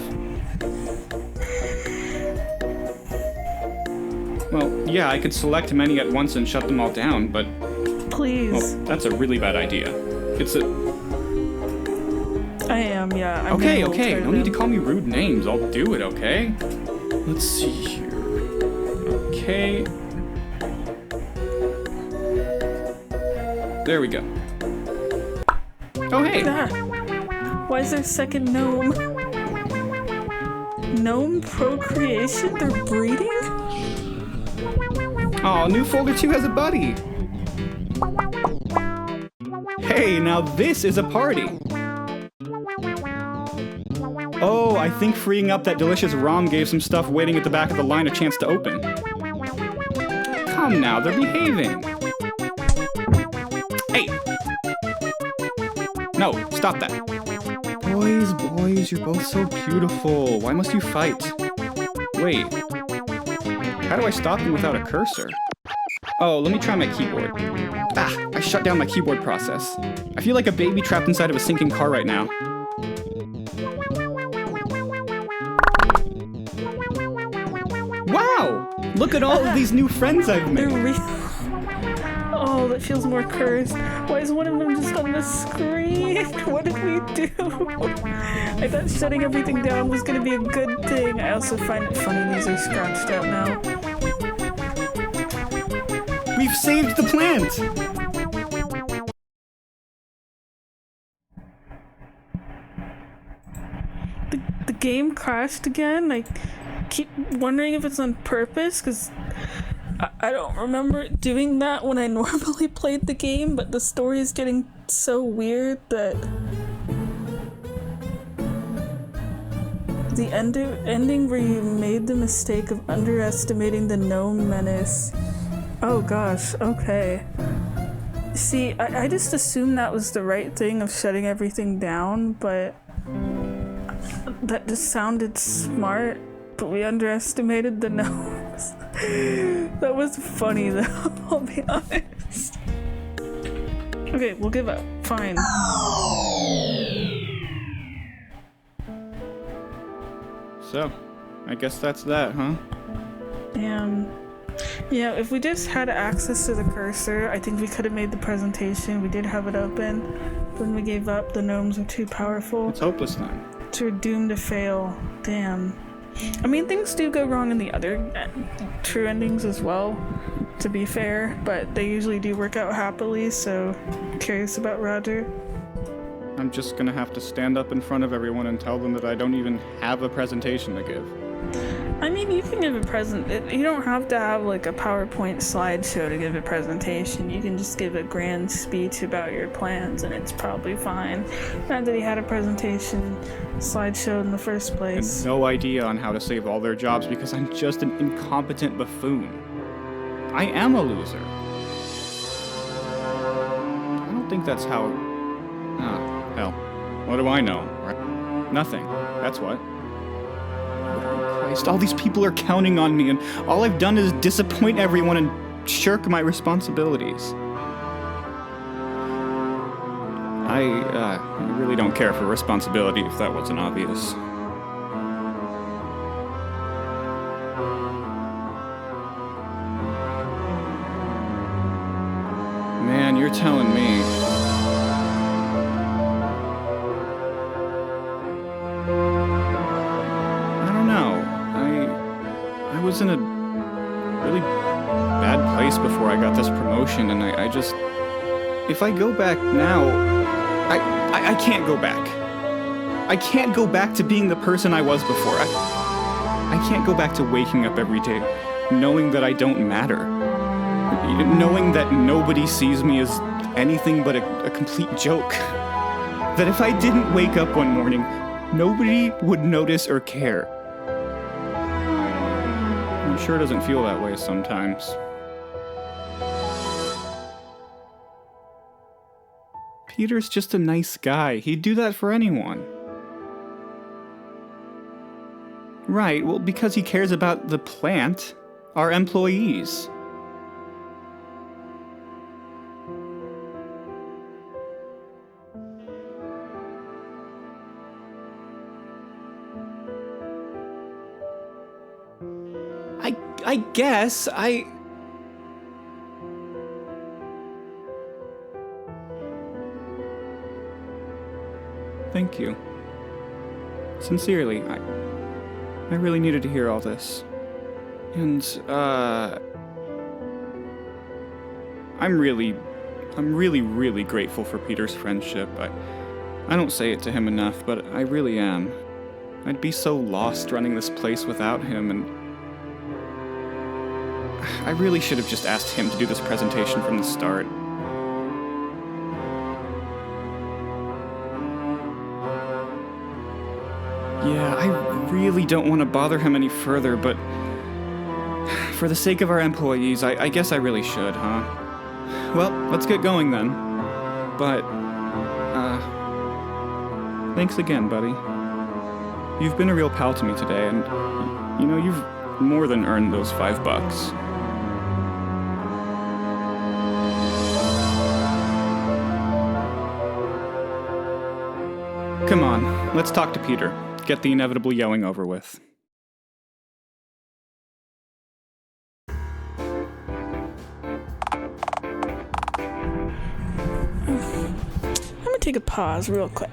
Well, yeah, I could select many at once and shut them all down, but... Please. Well, that's a really bad idea. It's a... I am, yeah. I'm Okay, no need to call me rude names. I'll do it, okay? Let's see here. Okay. There we go. Oh, hey! Ah. Why is there a second gnome? Gnome procreation? They're breeding? Oh, new folder 2 has a buddy! Hey, now this is a party! Oh, I think freeing up that delicious ROM gave some stuff waiting at the back of the line a chance to open. Come now, they're behaving! Hey! No, stop that. Boys, you're both so beautiful. Why must you fight? Wait. How do I stop them without a cursor? Oh, let me try my keyboard. Ah, I shut down my keyboard process. I feel like a baby trapped inside of a sinking car right now. Look at all of these new friends I've They're made. real. Oh, that feels more cursed. Why is one of them just on the screen? What did we do? I thought shutting everything down was gonna be a good thing. I also find it funny these are scratched out now. We've saved the plant! The game crashed again. I keep wondering if it's on purpose, because I don't remember it doing that when I normally played the game, but the story is getting so weird that the ending where you made the mistake of underestimating the gnome menace. Oh gosh, okay. See, I just assumed that was the right thing of shutting everything down, but that just sounded smart, but we underestimated the gnomes. That was funny though, I'll be honest. Okay, we'll give up. Fine. So, I guess that's that, huh? Damn. Yeah, if we just had access to the cursor, I think we could have made the presentation. We did have it open. When we gave up, the gnomes were too powerful. It's hopeless then. So we're doomed to fail. Damn. I mean, things do go wrong in the other true endings as well, to be fair, but they usually do work out happily, so I'm curious about Roger. I'm just gonna have to stand up in front of everyone and tell them that I don't even have a presentation to give. I mean, you can give a you don't have to have like a PowerPoint slideshow to give a presentation. You can just give a grand speech about your plans and it's probably fine. Not that he had a presentation slideshow in the first place. And no idea on how to save all their jobs because I'm just an incompetent buffoon. I am a loser. I don't think that's how... Ah, hell. What do I know? Right? Nothing. That's what. Christ, all these people are counting on me, and all I've done is disappoint everyone and shirk my responsibilities. I really don't care for responsibility, if that wasn't obvious. Man, you're telling me. I was in a really bad place before I got this promotion, and I just... If I go back now, I can't go back. I can't go back to being the person I was before. I can't go back to waking up every day knowing that I don't matter. Knowing that nobody sees me as anything but a complete joke. That if I didn't wake up one morning, nobody would notice or care. It sure doesn't feel that way sometimes. Peter's just a nice guy. He'd do that for anyone. Right, well, because he cares about the plant, our employees. I guess, Thank you. Sincerely, I really needed to hear all this. And, I'm really, really grateful for Peter's friendship. I don't say it to him enough, but I really am. I'd be so lost running this place without him, and I really should have just asked him to do this presentation from the start. Yeah, I really don't want to bother him any further, but for the sake of our employees, I guess I really should, huh? Well, let's get going then. But, thanks again, buddy. You've been a real pal to me today, and, you know, you've more than earned those $5. Come on, let's talk to Peter. Get the inevitable yelling over with. take a pause real quick.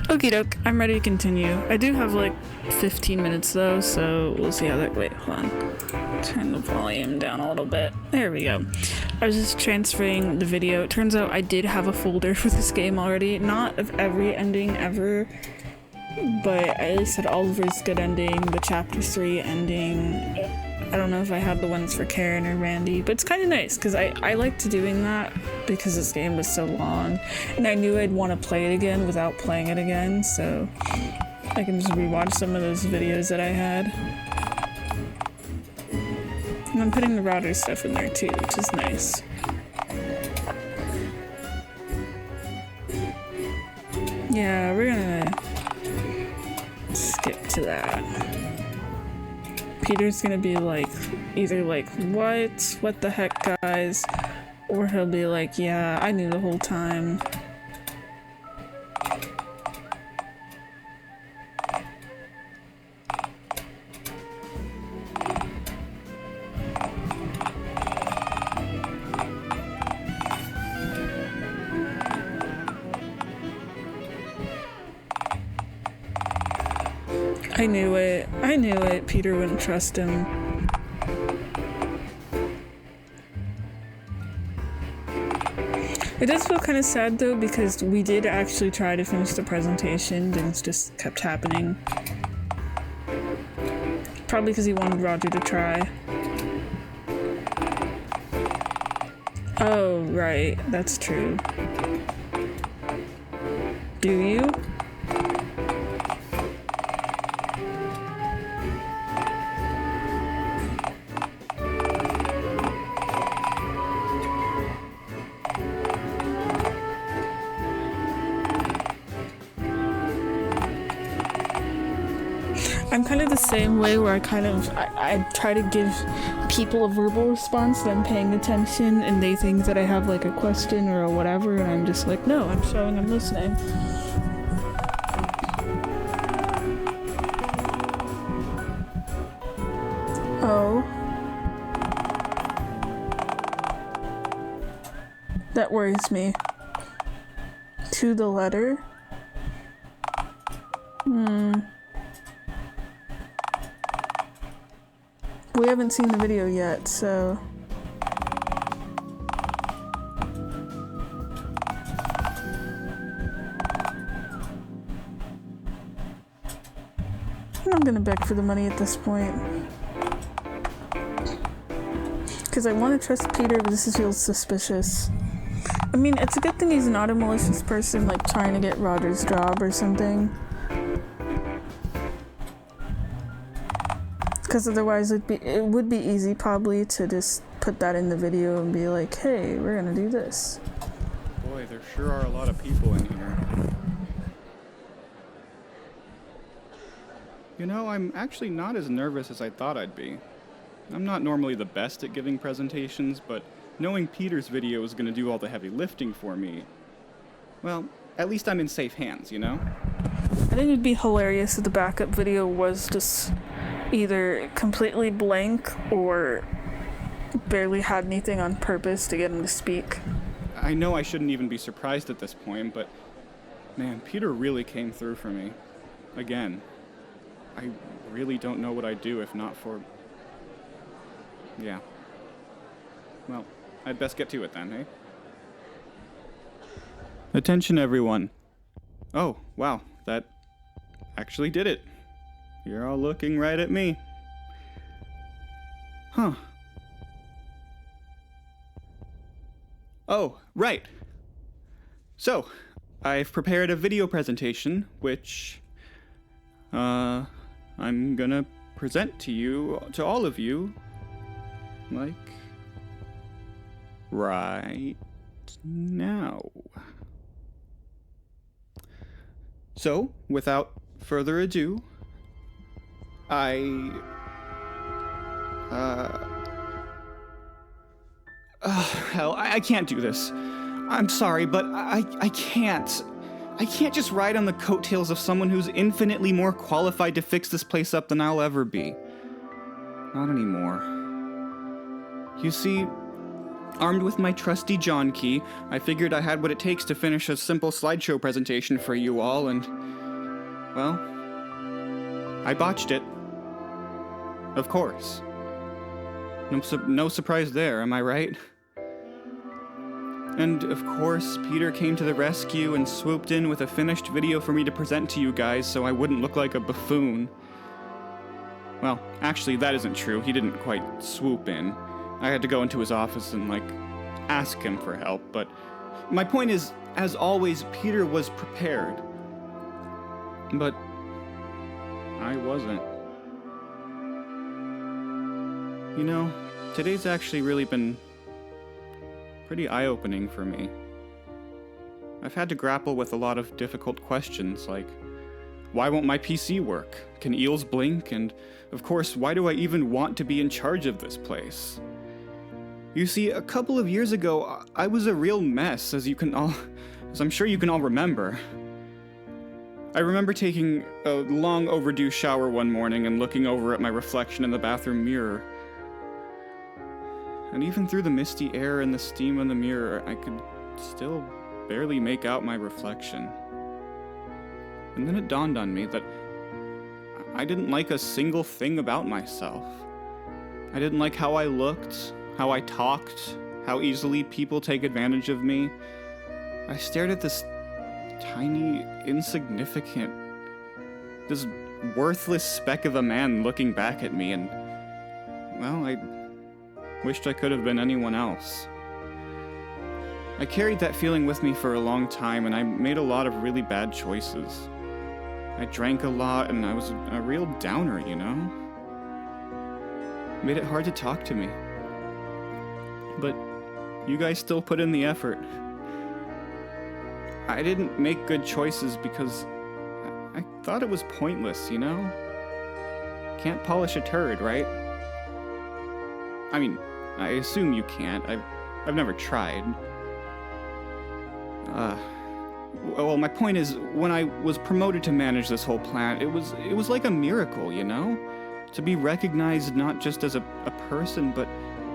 Okie doke, I'm ready to continue. I do have like 15 minutes though, so we'll see how that. Wait, hold on. Turn the volume down a little bit. There we go. I was just transferring the video. It turns out I did have a folder for this game already. Not of every ending ever, but I at least had Oliver's good ending, the chapter 3 ending. I don't know if I had the ones for Karen or Randy, but it's kind of nice because I liked doing that because this game was so long and I knew I'd want to play it again without playing it again, so I can just rewatch some of those videos that I had. And I'm putting the router stuff in there too, which is nice. Yeah, we're gonna skip to that. Peter's gonna be like, either like, what the heck, guys? Or he'll be like, yeah, I knew the whole time. I knew it. Peter wouldn't trust him. It does feel kind of sad though, because we did actually try to finish the presentation, things just kept happening. Probably because he wanted Roger to try. Oh, right, that's true. Do you? I'm kind of the same way where I try to give people a verbal response that I'm paying attention and they think that I have like a question or a whatever and I'm just like, no, I'm showing I'm listening. Oh. That worries me. To the letter? We haven't seen the video yet, so... I'm gonna beg for the money at this point. Because I want to trust Peter, but this feels suspicious. I mean, it's a good thing he's not a malicious person, like trying to get Roger's job or something. Because otherwise it would be easy probably to just put that in the video and be like, hey, we're gonna do this. Boy, there sure are a lot of people in here. You know, I'm actually not as nervous as I thought I'd be. I'm not normally the best at giving presentations, but knowing Peter's video is gonna do all the heavy lifting for me, well, at least I'm in safe hands, you know? I think it'd be hilarious if the backup video was just either completely blank or barely had anything on purpose to get him to speak. I know I shouldn't even be surprised at this point, but man, Peter really came through for me. Again. I really don't know what I'd do if not for... Yeah. Well, I'd best get to it then, eh? Attention everyone. Oh, wow, that actually did it. You're all looking right at me. Huh. Oh, right. So, I've prepared a video presentation, which, I'm gonna present to you, to all of you, like, right now. So, without further ado, hell, I can't do this. I'm sorry, but I can't. I can't just ride on the coattails of someone who's infinitely more qualified to fix this place up than I'll ever be. Not anymore. You see, Armed with my trusty John key, I figured I had what it takes to finish a simple slideshow presentation for you all, and, well, I botched it. Of course. No surprise there, am I right? And, of course, Peter came to the rescue and swooped in with a finished video for me to present to you guys so I wouldn't look like a buffoon. Well, actually, that isn't true. He didn't quite swoop in. I had to go into his office and, ask him for help, but my point is, as always, Peter was prepared. But I wasn't. You know, today's actually really been pretty eye-opening for me. I've had to grapple with a lot of difficult questions, like, why won't my PC work? Can eels blink? And, of course, why do I even want to be in charge of this place? You see, a couple of years ago, I was a real mess, as I'm sure you can all remember. I remember taking a long overdue shower one morning and looking over at my reflection in the bathroom mirror. And even through the misty air and the steam in the mirror, I could still barely make out my reflection. And then it dawned on me that I didn't like a single thing about myself. I didn't like how I looked, how I talked, how easily people take advantage of me. I stared at this tiny, insignificant, this worthless speck of a man looking back at me, and, well, I wished I could have been anyone else. I carried that feeling with me for a long time, and I made a lot of really bad choices. I drank a lot, and I was a real downer, you know? It made it hard to talk to me. But you guys still put in the effort. I didn't make good choices because I thought it was pointless, you know? Can't polish a turd, right? I mean, I assume you can't. I've never tried. Well, my point is, when I was promoted to manage this whole plant, it was like a miracle, you know? To be recognized not just as a person, but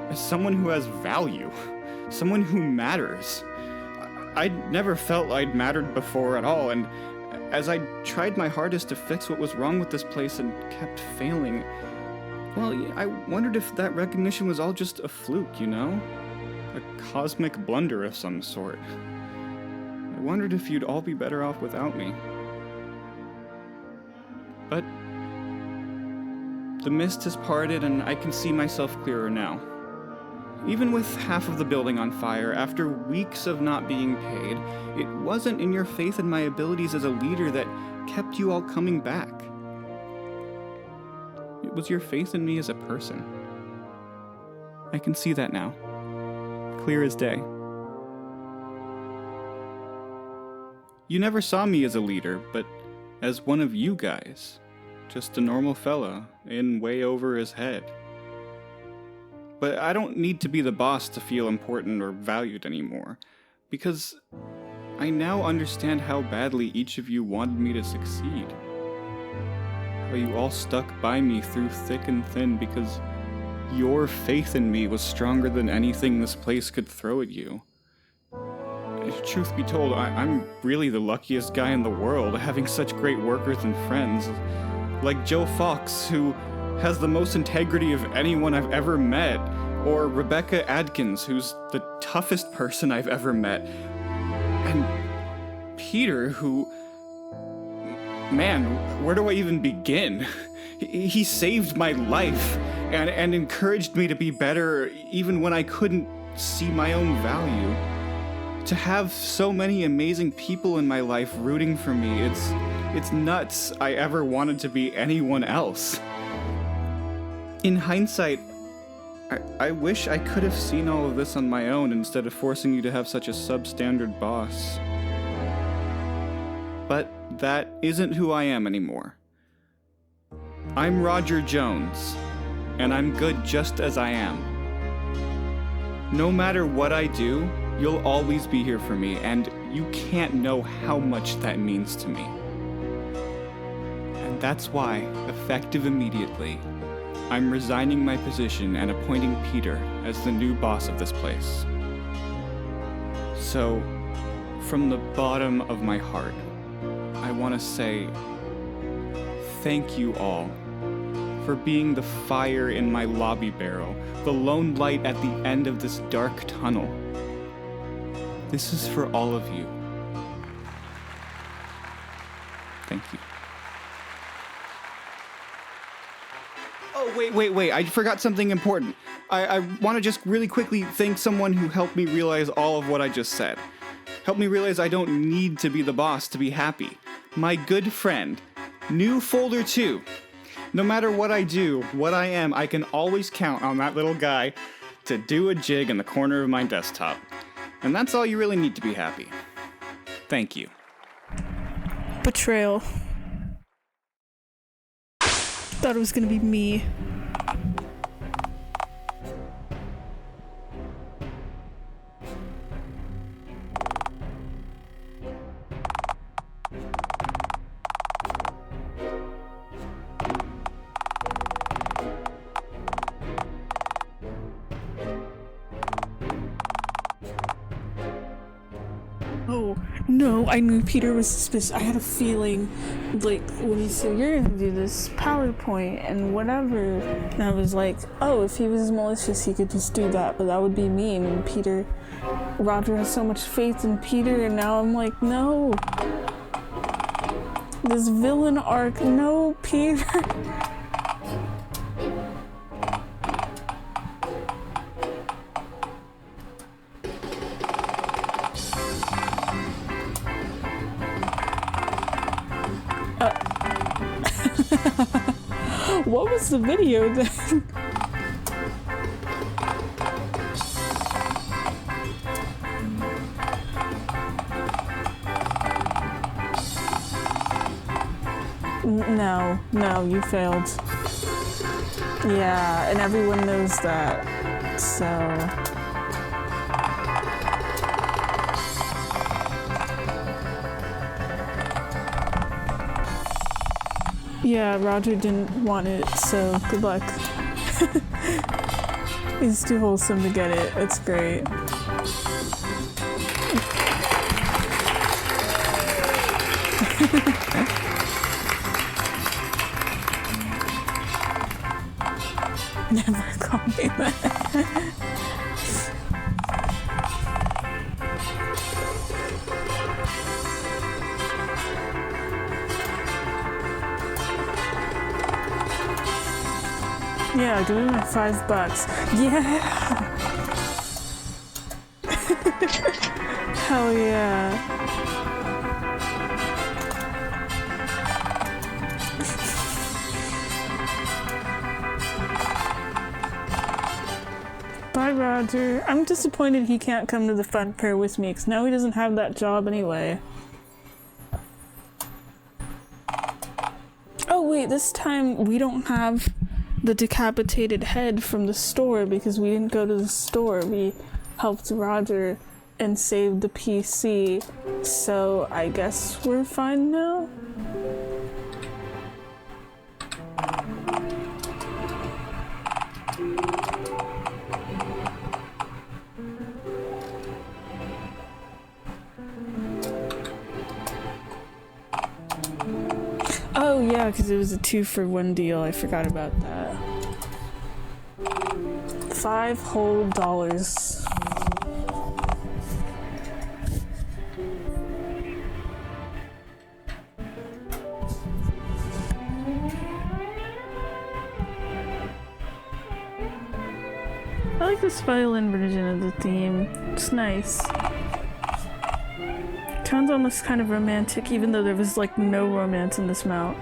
as someone who has value. Someone who matters. I'd never felt I'd mattered before at all, and as I tried my hardest to fix what was wrong with this place and kept failing, well, I wondered if that recognition was all just a fluke, you know? A cosmic blunder of some sort. I wondered if you'd all be better off without me. But the mist has parted and I can see myself clearer now. Even with half of the building on fire, after weeks of not being paid, it wasn't in your faith in my abilities as a leader that kept you all coming back. It was your faith in me as a person. I can see that now. Clear as day. You never saw me as a leader, but as one of you guys. Just a normal fella, in way over his head. But I don't need to be the boss to feel important or valued anymore, because I now understand how badly each of you wanted me to succeed. How you all stuck by me through thick and thin because your faith in me was stronger than anything this place could throw at you. Truth be told, I'm really the luckiest guy in the world, having such great workers and friends. Like Joe Fox, who has the most integrity of anyone I've ever met, or Rebecca Adkins, who's the toughest person I've ever met, and Peter, who... Man, where do I even begin? He saved my life, and encouraged me to be better even when I couldn't see my own value. To have so many amazing people in my life rooting for me, it's nuts I ever wanted to be anyone else. In hindsight, I wish I could have seen all of this on my own instead of forcing you to have such a substandard boss. But that isn't who I am anymore. I'm Roger Jones, and I'm good just as I am. No matter what I do, you'll always be here for me, and you can't know how much that means to me. And that's why, effective immediately, I'm resigning my position and appointing Peter as the new boss of this place. So, from the bottom of my heart, I want to say thank you all for being the fire in my lobby barrel, the lone light at the end of this dark tunnel. This is for all of you. Thank you. Oh, wait. I forgot something important. I want to just really quickly thank someone who helped me realize all of what I just said. Helped me realize I don't need to be the boss to be happy. My good friend, New Folder 2. No matter what I do, what I am, I can always count on that little guy to do a jig in the corner of my desktop. And that's all you really need to be happy. Thank you. Betrayal. Thought it was gonna be me. Oh, no, I knew Peter was suspicious. I had a feeling, like, when he said, you're gonna do this PowerPoint and whatever. And I was like, oh, if he was malicious, he could just do that, but that would be mean. And Peter, Roger has so much faith in Peter, and now I'm like, no. This villain arc, no, Peter. What was the video then? No, you failed. Yeah, and everyone knows that, so... Yeah, Roger didn't want it, so good luck. He's too wholesome to get it. That's great. Never call me that. Yeah, give me my $5. Yeah! Hell yeah. Bye, Roger. I'm disappointed he can't come to the fun fair with me, because now he doesn't have that job anyway. Oh wait, this time we don't have the decapitated head from the store because we didn't go to the store. We helped Roger and saved the PC, so I guess we're fine now? Oh yeah, because it was a 2-for-1 deal. I forgot about that. $5 whole. I like this violin version of the theme. It's nice. Sounds almost kind of romantic, even though there was like no romance in this route.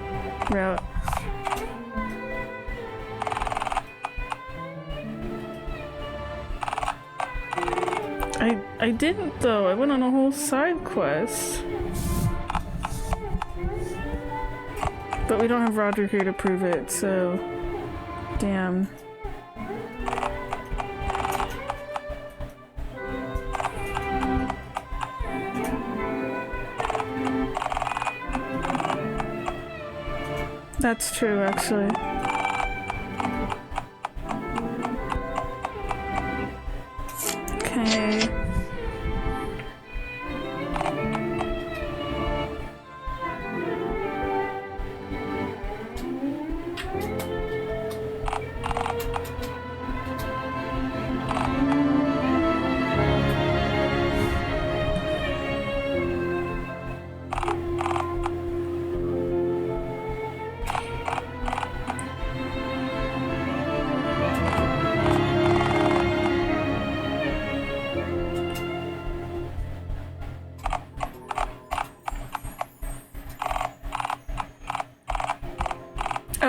I didn't though. I went on a whole side quest. But we don't have Roger here to prove it, so damn. That's true, actually.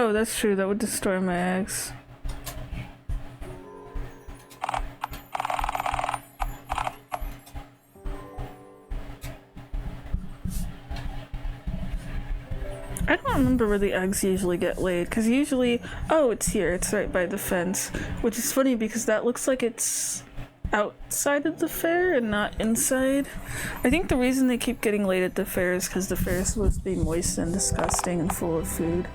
Oh, that's true. That would destroy my eggs. I don't remember where the eggs usually get laid, because usually... Oh, it's here. It's right by the fence. Which is funny because that looks like it's outside of the fair and not inside. I think the reason they keep getting laid at the fair is because the fair is supposed to be moist and disgusting and full of food.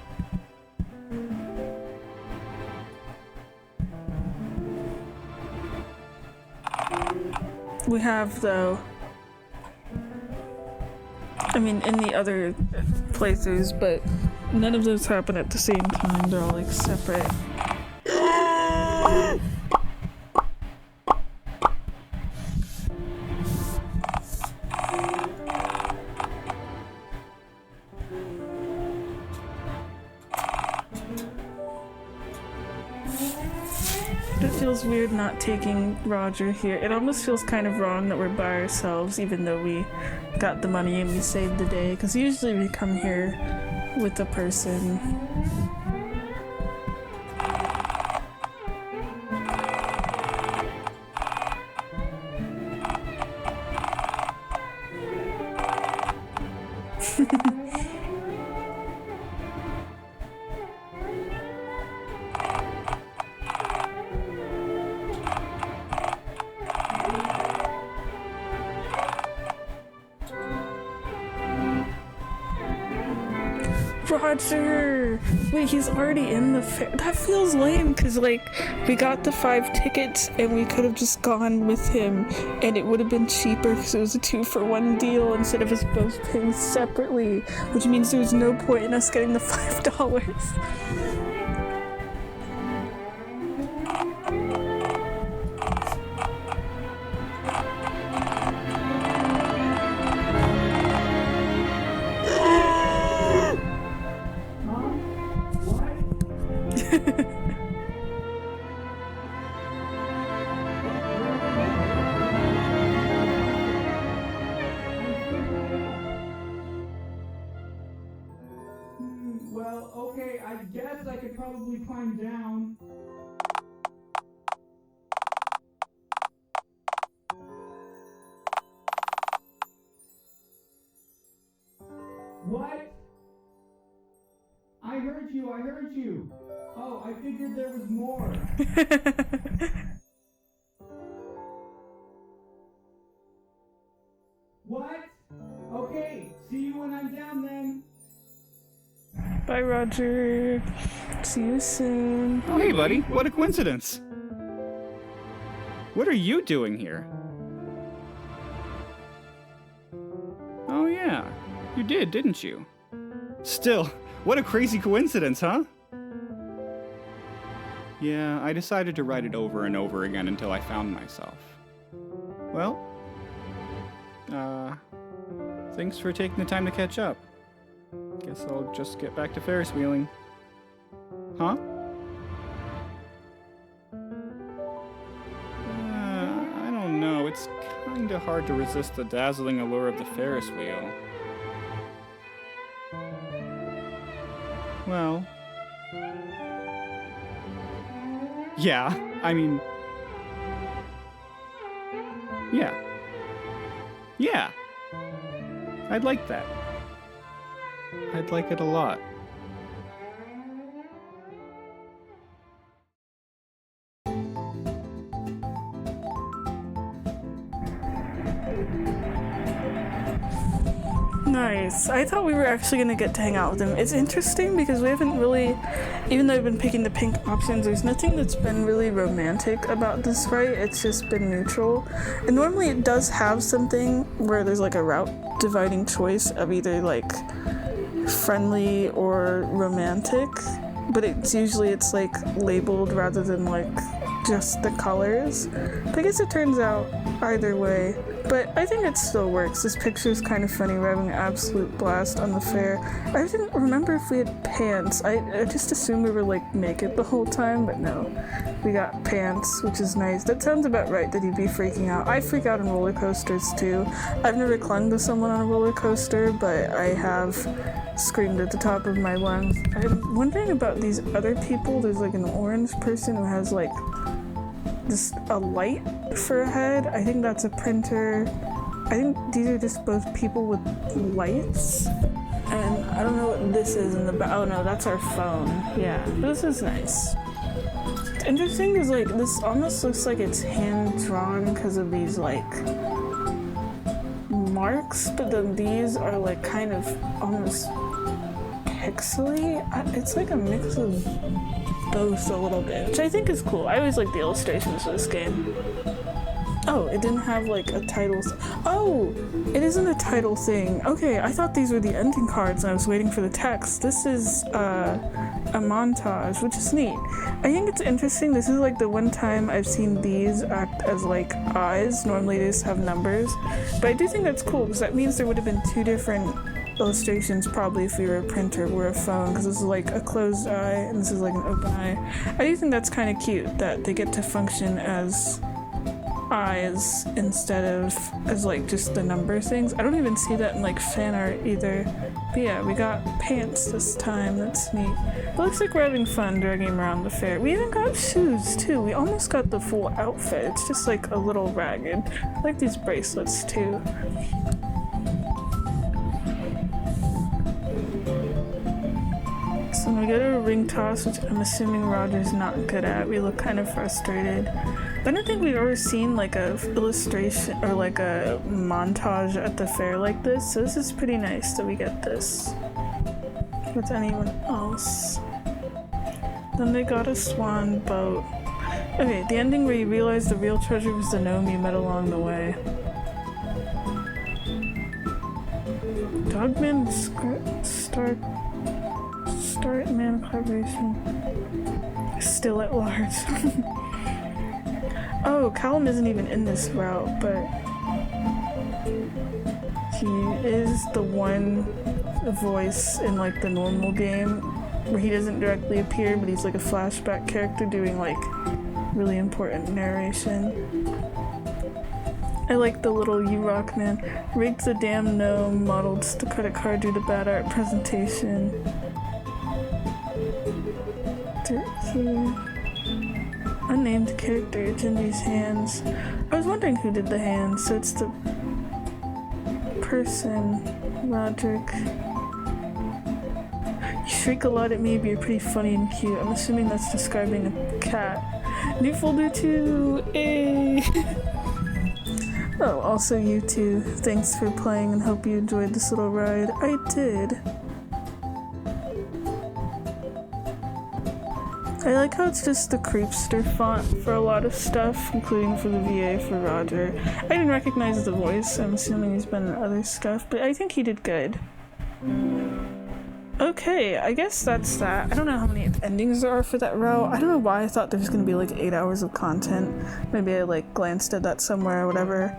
We have, though... I mean, in the other places, but none of those happen at the same time. They're all, like, separate. It feels weird not taking Roger here. It almost feels kind of wrong that we're by ourselves, even though we got the money and we saved the day, because usually we come here with a person. Roger! Wait, he's already in the fair. That feels lame, because, like, we got the 5 tickets and we could have just gone with him and it would have been cheaper because it was a 2-for-1 deal instead of us both paying separately, which means there was no point in us getting the $5. Well, okay, I guess I could probably climb down. What? I heard you. Oh, I figured there was more. What? Okay, see you when I'm down then. Bye, Roger. See you soon. Oh, hey, buddy. What a coincidence. What are you doing here? Oh, yeah. You did, didn't you? Still, what a crazy coincidence, huh? Yeah, I decided to write it over and over again until I found myself. Well, thanks for taking the time to catch up. Guess I'll just get back to Ferris wheeling. Huh? I don't know. It's kinda hard to resist the dazzling allure of the Ferris wheel. Well... yeah, I mean... yeah. Yeah! I'd like that. I'd like it a lot. Nice. I thought we were actually gonna get to hang out with him. It's interesting because we haven't really, even though I've been picking the pink options, there's nothing that's been really romantic about this fight. It's just been neutral. And normally it does have something where there's like a route dividing choice of either like friendly or romantic, but it's usually like labeled rather than like just the colors. But I guess it turns out either way But I think it still works. This picture's kind of funny. We're having an absolute blast on the fair. I didn't remember if we had pants. I just assumed we were like naked the whole time, but no. We got pants, which is nice. That sounds about right that he'd be freaking out. I freak out on roller coasters too. I've never clung to someone on a roller coaster, but I have screamed at the top of my lungs. I'm wondering about these other people. There's like an orange person who has like just a light for a head. I think that's a printer. I think these are just both people with lights. And I don't know what this is in the back. Oh no, that's our phone. Yeah, this is nice. The interesting is like this almost looks like it's hand drawn because of these like marks, but then these are like kind of almost pixely. It's like a mix of both a little bit, which I think is cool. I always like the illustrations for this game. Oh, it didn't have like a title. Oh, it isn't a title thing. Okay, I thought these were the ending cards and I was waiting for the text. This is a montage, which is neat. I think it's interesting. This is like the one time I've seen these act as like eyes. Normally they just have numbers. But I do think that's cool because that means there would have been two different illustrations probably if we were a printer or a phone, because this is like a closed eye and this is like an open eye. I do think that's kind of cute that they get to function as eyes instead of as like just the number things. I don't even see that in like fan art either. But yeah, we got pants this time. That's neat. It looks like we're having fun dragging him around the fair. We even got shoes too. We almost got the full outfit. It's just like a little ragged. I like these bracelets too. So we go to a ring toss, which I'm assuming Roger's not good at. We look kind of frustrated. I don't think we've ever seen like a illustration or like a montage at the fair like this, so this is pretty nice that we get this with anyone else. Then they got a swan boat. Okay, the ending where you realize the real treasure was the gnome you met along the way. Dogman Start man collaboration. Still at large. Oh, Callum isn't even in this route, but he is the one voice in like the normal game where he doesn't directly appear, but he's like a flashback character doing like really important narration. I like the little You Rock Man. Rigged the damn gnome, modeled the credit card due to bad art presentation. Unnamed character, Gingy's hands. I was wondering who did the hands, so it's the person, Roderick. You shriek a lot at me, but you're pretty funny and cute. I'm assuming that's describing a cat. New folder 2, eh? Oh, also you too. Thanks for playing and hope you enjoyed this little ride. I did. I like how it's just the Creepster font for a lot of stuff, including for the VA for Roger. I didn't recognize the voice, I'm assuming he's been in other stuff, but I think he did good. Okay, I guess that's that. I don't know how many endings there are for that route. I don't know why I thought there was gonna be like 8 hours of content. Maybe I like glanced at that somewhere or whatever.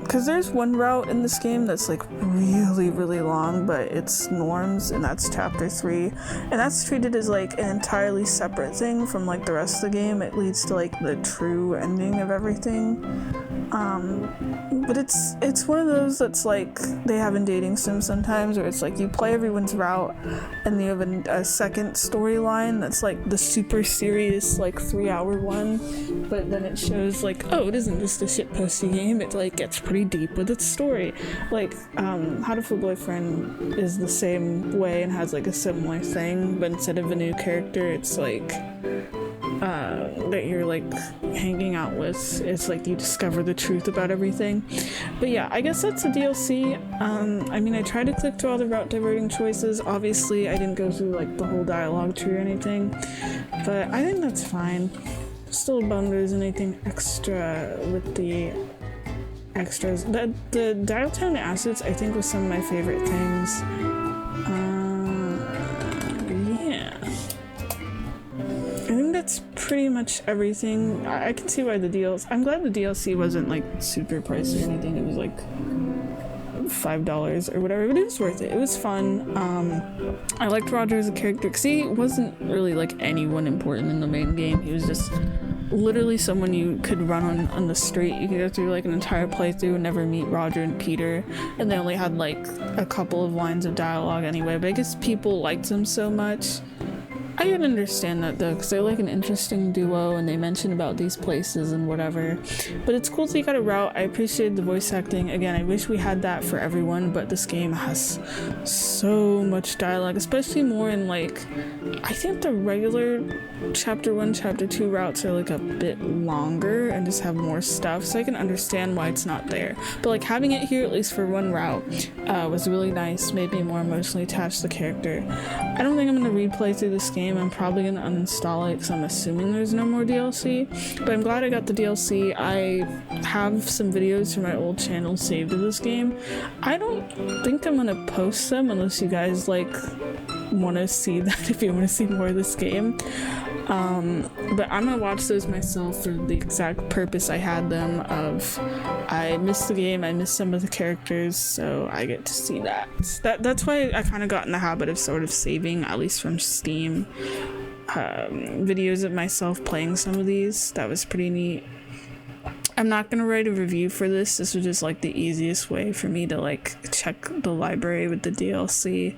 Cause there's one route in this game that's like really, really long, but it's norms, and that's chapter 3. And that's treated as like an entirely separate thing from like the rest of the game. It leads to like the true ending of everything. But it's one of those that's like they have in dating sims sometimes, where it's like you play everyone's route and you have a second storyline that's like the super serious like 3-hour one, but then it shows like, oh, it isn't just a shitposty game, it like gets pretty deep with its story. Like How to Fool Boyfriend is the same way and has like a similar thing, but instead of a new character, it's like that you're like hanging out with. It's like you discover the truth about everything. But yeah, I guess that's a DLC. I mean, I tried to click through all the route diverting choices. Obviously, I didn't go through like the whole dialogue tree or anything, but I think that's fine. Still a bum there isn't anything extra with the extras. The Dialtown assets, I think, was some of my favorite things. Yeah. I think that's pretty much everything. I can see why the DLC. I'm glad the DLC wasn't like super pricey or anything. It was like $5 or whatever, but it was worth it. It was fun. I liked Roger as a character because he wasn't really like anyone important in the main game. He was just literally someone you could run on the street. You could go through like an entire playthrough and never meet Roger and Peter, and they only had like a couple of lines of dialogue anyway, but I guess people liked them so much. I can understand that though, because they're like an interesting duo and they mention about these places and whatever. But it's cool that you got a route. I appreciated the voice acting. Again, I wish we had that for everyone, but this game has so much dialogue, especially more in like, I think the regular chapter 1, chapter 2 routes are like a bit longer and just have more stuff, so I can understand why it's not there. But like having it here, at least for one route, was really nice, made me more emotionally attached to the character. I don't think I'm going to replay through this game. I'm probably going to uninstall it because I'm assuming there's no more DLC, but I'm glad I got the DLC. I have some videos from my old channel saved of this game. I don't think I'm going to post them unless you guys like want to see that, if you want to see more of this game. But I'm gonna watch those myself for the exact purpose I had them of. I missed the game, I missed some of the characters, so I get to see that. That's why I kind of got in the habit of sort of saving, at least from Steam, videos of myself playing some of these. That was pretty neat. I'm not gonna write a review for this. This was just like the easiest way for me to like check the library with the DLC.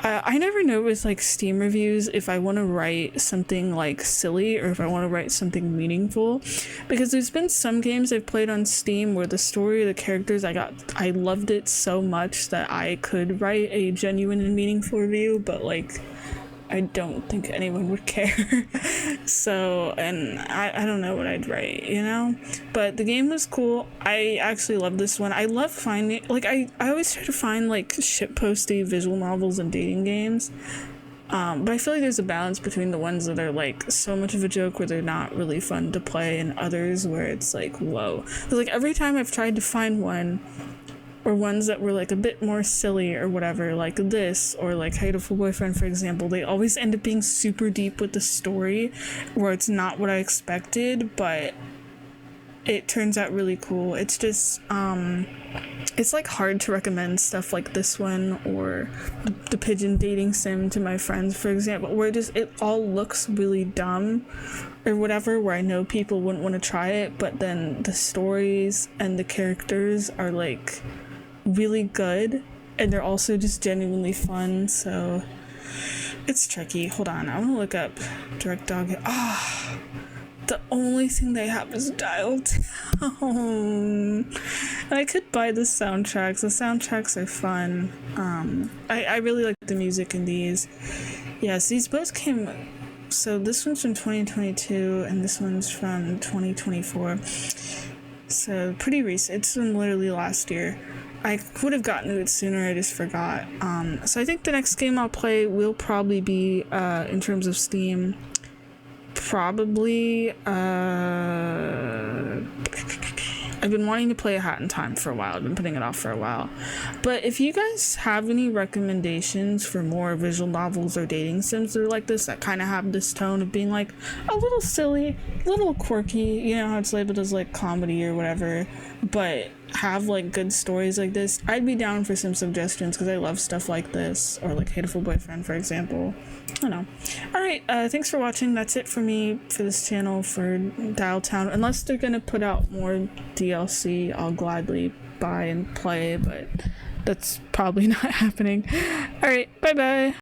I never know with like Steam reviews if I want to write something like silly or if I want to write something meaningful, because there's been some games I've played on Steam where the story of the characters I loved it so much that I could write a genuine and meaningful review, but like I don't think anyone would care. So, and I don't know what I'd write, you know? But the game was cool. I actually love this one. I love finding, like, I always try to find, like, shitposty visual novels and dating games. But I feel like there's a balance between the ones that are, like, so much of a joke where they're not really fun to play and others where it's, like, whoa. 'Cause, like, every time I've tried to find one, or ones that were like a bit more silly or whatever, like this, or like Hateful Boyfriend, for example, they always end up being super deep with the story where it's not what I expected, but it turns out really cool. It's just it's like hard to recommend stuff like this one or the pigeon dating sim to my friends, for example, where it all looks really dumb or whatever, where I know people wouldn't want to try it, but then the stories and the characters are like really good and they're also just genuinely fun, so it's tricky. Hold on, I'm gonna look up Direct Dog. The only thing they have is Dialtown. And I could buy the soundtracks. The soundtracks are fun. I really like the music in these. Yes, these both came. So this one's from 2022 and this one's from 2024. So pretty recent. It's from literally last year. I would have gotten to it sooner, I just forgot. So I think the next game I'll play will probably be, in terms of Steam, probably, I've been wanting to play A Hat in Time for a while. I've been putting it off for a while. But if you guys have any recommendations for more visual novels or dating sims that are like this, that kind of have this tone of being like a little silly, a little quirky, you know how it's labeled as like comedy or whatever, but have like good stories like this, I'd be down for some suggestions because I love stuff like this, or like Hateful Boyfriend, for example. I don't know. Alright, thanks for watching. That's it for me for this channel for Dialtown. Unless they're gonna put out more DLC, I'll gladly buy and play, but that's probably not happening. Alright, bye bye.